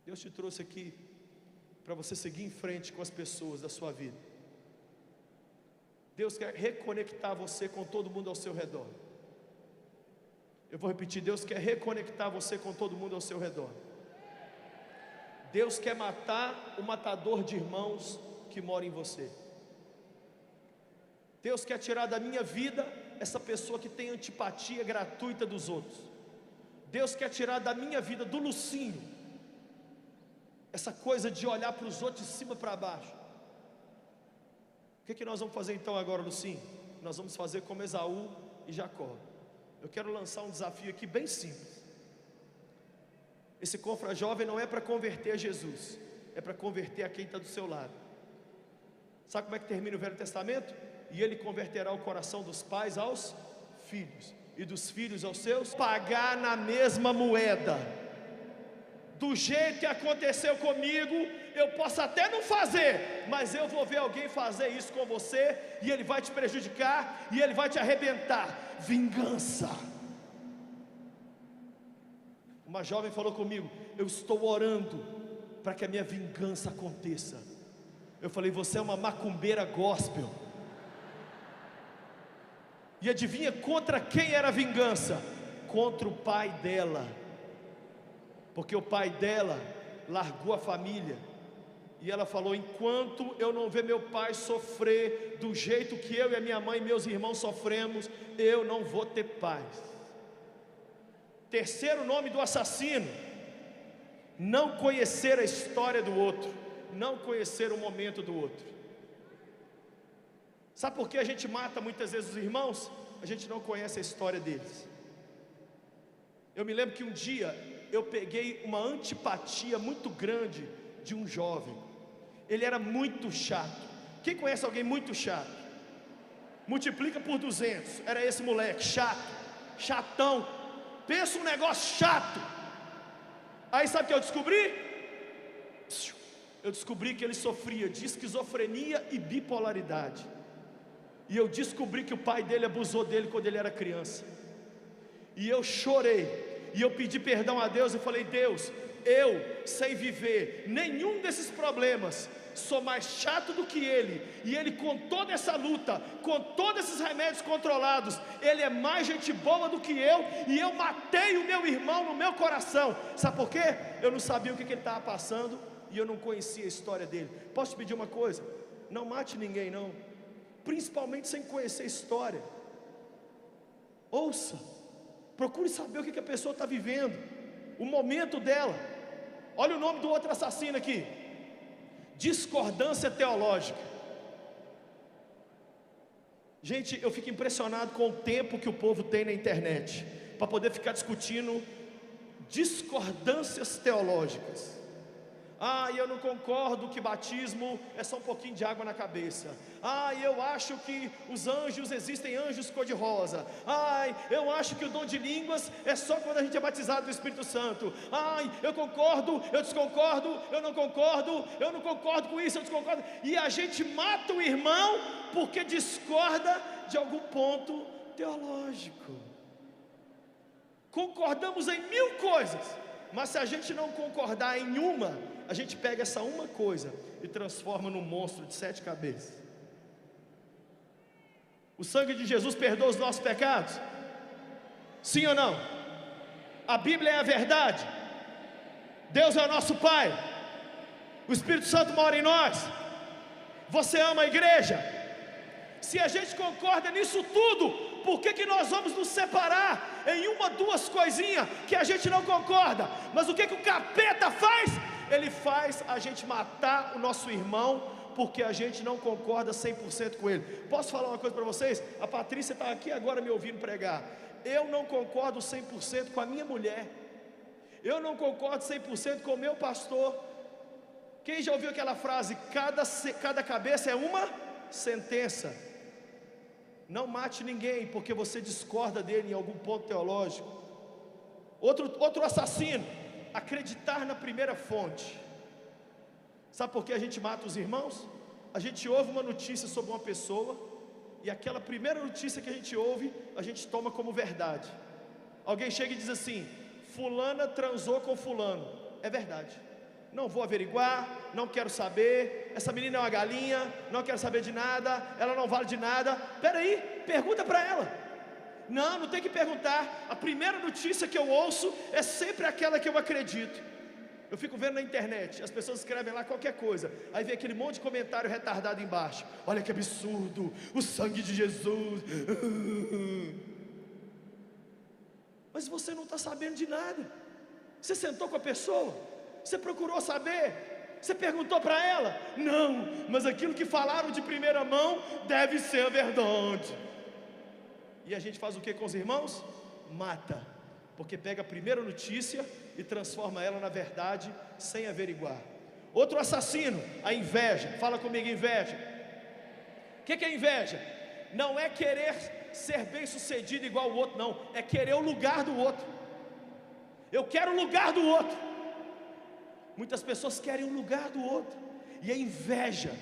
Deus te trouxe aqui para você seguir em frente com as pessoas da sua vida. Deus quer reconectar você com todo mundo ao seu redor. Eu vou repetir: Deus quer reconectar você com todo mundo ao seu redor. Deus quer matar o matador de irmãos que mora em você. Deus quer tirar da minha vida essa pessoa que tem antipatia gratuita dos outros. Deus quer tirar da minha vida, do Lucinho, essa coisa de olhar para os outros de cima para baixo. O que nós vamos fazer então agora, Lucinho? Nós vamos fazer como Esaú e Jacó. Eu quero lançar um desafio aqui bem simples. Esse Confra Jovem não é para converter a Jesus, é para converter a quem está do seu lado. Sabe como é que termina o Velho Testamento? E ele converterá o coração dos pais aos filhos, e dos filhos aos seus. Pagar na mesma moeda. Do jeito que aconteceu comigo, eu posso até não fazer, mas eu vou ver alguém fazer isso com você, e ele vai te prejudicar, e ele vai te arrebentar. Vingança. Uma jovem falou comigo: eu estou orando para que a minha vingança aconteça. Eu falei: você é uma macumbeira gospel. E adivinha contra quem era a vingança? Contra o pai dela. Porque o pai dela largou a família, e ela falou: enquanto eu não ver meu pai sofrer do jeito que eu e a minha mãe e meus irmãos sofremos, eu não vou ter paz. Terceiro nome do assassino: não conhecer a história do outro, não conhecer o momento do outro. Sabe por que a gente mata muitas vezes os irmãos? A gente não conhece a história deles. Eu me lembro que um dia eu peguei uma antipatia muito grande de um jovem. Ele era muito chato. Quem conhece alguém muito chato? Multiplica por 200. Era esse moleque, chato, chatão. Pensa um negócio chato. Aí sabe o que eu descobri? Eu descobri que ele sofria de esquizofrenia e bipolaridade. E eu descobri que o pai dele abusou dele quando ele era criança. E eu chorei, e eu pedi perdão a Deus. Eu falei: Deus, eu, sem viver nenhum desses problemas, sou mais chato do que ele. E ele, com toda essa luta, com todos esses remédios controlados, ele é mais gente boa do que eu. E eu matei o meu irmão no meu coração. Sabe por quê? Eu não sabia o que ele estava passando, e eu não conhecia a história dele. Posso te pedir uma coisa? Não mate ninguém não, principalmente sem conhecer a história. Ouça, procure saber o que a pessoa está vivendo, o momento dela. Olha o nome do outro assassino aqui: discordância teológica. Gente, eu fico impressionado com o tempo que o povo tem na internet para poder ficar discutindo discordâncias teológicas. Eu não concordo que batismo é só um pouquinho de água na cabeça. Eu acho que os anjos, existem anjos cor-de-rosa. Eu acho que o dom de línguas é só quando a gente é batizado do Espírito Santo. Eu concordo, eu desconcordo, eu não concordo com isso, eu desconcordo. E a gente mata o irmão porque discorda de algum ponto teológico. Concordamos em 1000 coisas, mas se a gente não concordar em uma, a gente pega essa uma coisa e transforma num monstro de 7 cabeças. O sangue de Jesus perdoa os nossos pecados? Sim ou não? A Bíblia é a verdade? Deus é o nosso Pai? O Espírito Santo mora em nós? Você ama a igreja? Se a gente concorda nisso tudo, por que nós vamos nos separar em uma, 2 coisinhas que a gente não concorda? Mas o que o capeta faz? Ele faz a gente matar o nosso irmão porque a gente não concorda 100% com ele. Posso falar uma coisa para vocês? A Patrícia está aqui agora me ouvindo pregar. Eu não concordo 100% com a minha mulher. Eu não concordo 100% com o meu pastor. Quem já ouviu aquela frase: cada cabeça é uma sentença? Não mate ninguém porque você discorda dele em algum ponto teológico. Outro assassino: acreditar na primeira fonte. Sabe por que a gente mata os irmãos? A gente ouve uma notícia sobre uma pessoa, e aquela primeira notícia que a gente ouve, a gente toma como verdade. Alguém chega e diz assim: fulana transou com fulano. É verdade. Não vou averiguar, não quero saber, essa menina é uma galinha, não quero saber de nada, ela não vale de nada. Peraí, pergunta para ela. Não tem que perguntar. A primeira notícia que eu ouço é sempre aquela que eu acredito. Eu fico vendo na internet, as pessoas escrevem lá qualquer coisa, aí vem aquele monte de comentário retardado embaixo: olha que absurdo, o sangue de Jesus. Mas você não está sabendo de nada. Você sentou com a pessoa? Você procurou saber? Você perguntou para ela? Não, mas aquilo que falaram de primeira mão deve ser a verdade. E a gente faz o que com os irmãos? Mata, porque pega a primeira notícia e transforma ela na verdade sem averiguar. Outro assassino: a inveja. Fala comigo: inveja. O que é inveja? Não é querer ser bem sucedido igual o outro, não. É querer o lugar do outro. Eu quero o lugar do outro. Muitas pessoas querem o lugar do outro, e a inveja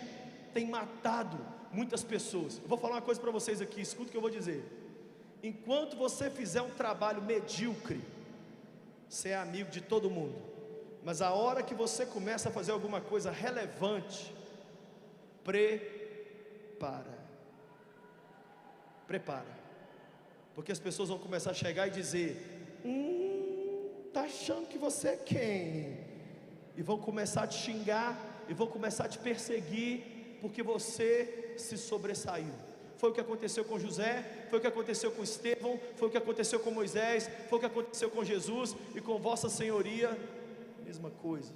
tem matado muitas pessoas. Eu vou falar uma coisa para vocês aqui, escuta o que eu vou dizer. Enquanto você fizer um trabalho medíocre, você é amigo de todo mundo. Mas a hora que você começa a fazer alguma coisa relevante, prepara, porque as pessoas vão começar a chegar e dizer: tá achando que você é quem? E vão começar a te xingar, e vão começar a te perseguir, porque você se sobressaiu. Foi o que aconteceu com José, foi o que aconteceu com Estevão, foi o que aconteceu com Moisés, foi o que aconteceu com Jesus, e com Vossa Senhoria, mesma coisa.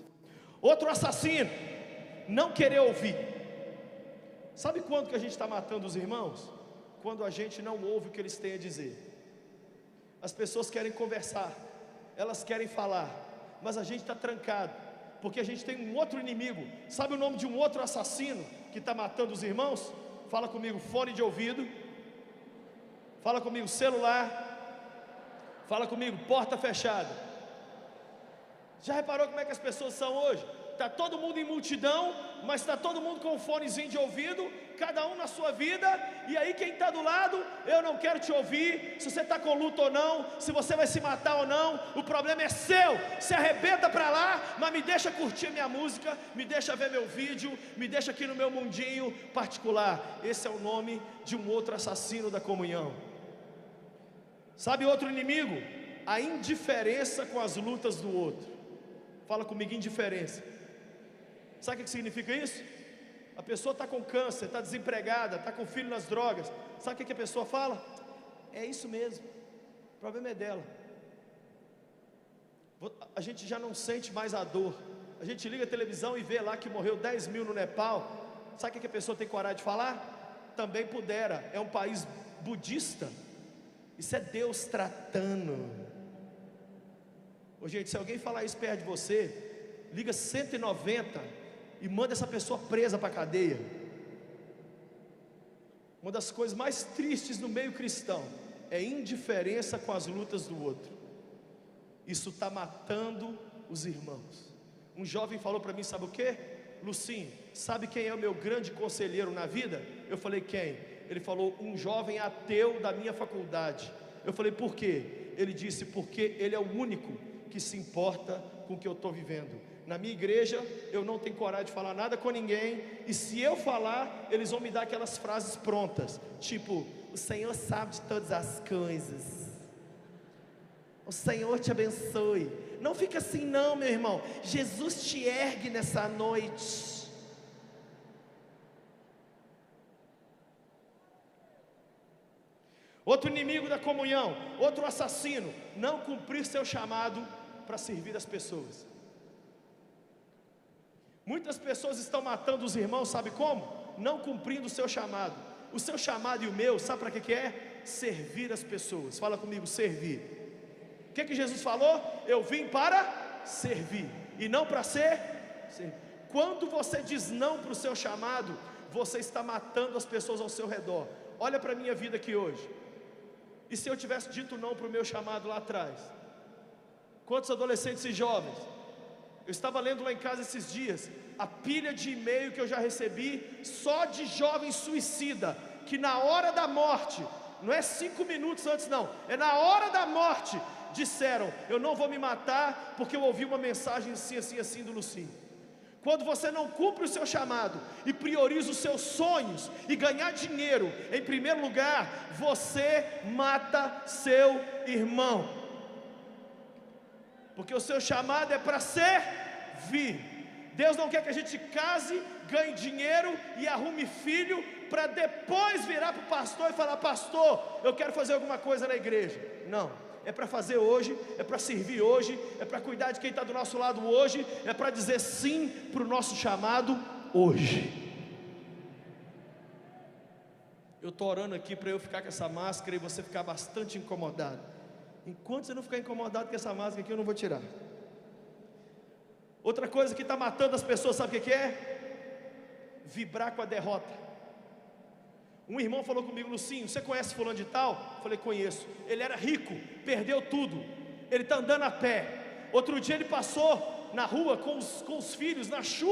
Outro assassino: não querer ouvir. Sabe quando que a gente está matando os irmãos? Quando a gente não ouve o que eles têm a dizer. As pessoas querem conversar, elas querem falar, mas a gente está trancado, porque a gente tem um outro inimigo. Sabe o nome de um outro assassino que está matando os irmãos? Fala comigo, fone de ouvido. Fala comigo, celular. Fala comigo, porta fechada. Já reparou como é que as pessoas são hoje? Está todo mundo em multidão, mas está todo mundo com um fonezinho de ouvido, cada um na sua vida, e aí quem está do lado, eu não quero te ouvir, se você está com luto ou não, se você vai se matar ou não, o problema é seu, se arrebenta para lá, mas me deixa curtir minha música, me deixa ver meu vídeo, me deixa aqui no meu mundinho particular. Esse é o nome de um outro assassino da comunhão. Sabe outro inimigo? A indiferença com as lutas do outro. Fala comigo, indiferença. Sabe o que significa isso? A pessoa está com câncer, está desempregada, está com o filho nas drogas. Sabe o que a pessoa fala? É isso mesmo, o problema é dela. A gente já não sente mais a dor. A gente liga a televisão e vê lá que morreu 10 mil no Nepal. Sabe o que a pessoa tem coragem de falar? Também pudera, é um país budista. Isso é Deus tratando. Ô, gente, se alguém falar isso perto de você, liga 190 e manda essa pessoa presa para a cadeia. Uma das coisas mais tristes no meio cristão é indiferença com as lutas do outro. Isso está matando os irmãos. Um jovem falou para mim, sabe o que? Lucinho, sabe quem é o meu grande conselheiro na vida? Eu falei, quem? Ele falou, um jovem ateu da minha faculdade. Eu falei, por quê? Ele disse, porque ele é o único que se importa com o que eu estou vivendo. Na minha igreja, eu não tenho coragem de falar nada com ninguém, e se eu falar, eles vão me dar aquelas frases prontas, tipo, o Senhor sabe de todas as coisas, o Senhor te abençoe. Não fica assim não, meu irmão, Jesus te ergue nessa noite. Outro inimigo da comunhão, outro assassino, não cumprir seu chamado para servir as pessoas. Muitas pessoas estão matando os irmãos, sabe como? Não cumprindo o seu chamado. O seu chamado e o meu, sabe para que é? Servir as pessoas. Fala comigo, servir. O que Jesus falou? Eu vim para servir, e não para ser. Quando você diz não para o seu chamado, você está matando as pessoas ao seu redor. Olha para a minha vida aqui hoje. E se eu tivesse dito não para o meu chamado lá atrás? Quantos adolescentes e jovens? Eu estava lendo lá em casa esses dias a pilha de e-mail que eu já recebi só de jovem suicida, que na hora da morte, não é 5 minutos antes não, é na hora da morte, disseram, eu não vou me matar porque eu ouvi uma mensagem assim, assim, assim do Lucinho. Quando você não cumpre o seu chamado e prioriza os seus sonhos e ganhar dinheiro em primeiro lugar, você mata seu irmão. Porque o seu chamado é para servir. Deus não quer que a gente case, ganhe dinheiro e arrume filho para depois virar para o pastor e falar, pastor, eu quero fazer alguma coisa na igreja. Não, é para fazer hoje, é para servir hoje, é para cuidar de quem está do nosso lado hoje, é para dizer sim para o nosso chamado hoje. Eu estou orando aqui para eu ficar com essa máscara e você ficar bastante incomodado. Enquanto você não ficar incomodado com essa máscara aqui, eu não vou tirar. Outra coisa que está matando as pessoas, sabe o que é? Vibrar com a derrota. Um irmão falou comigo, Lucinho, você conhece fulano de tal? Eu falei, conheço. Ele era rico, perdeu tudo, ele está andando a pé. Outro dia ele passou na rua com os filhos, na chuva.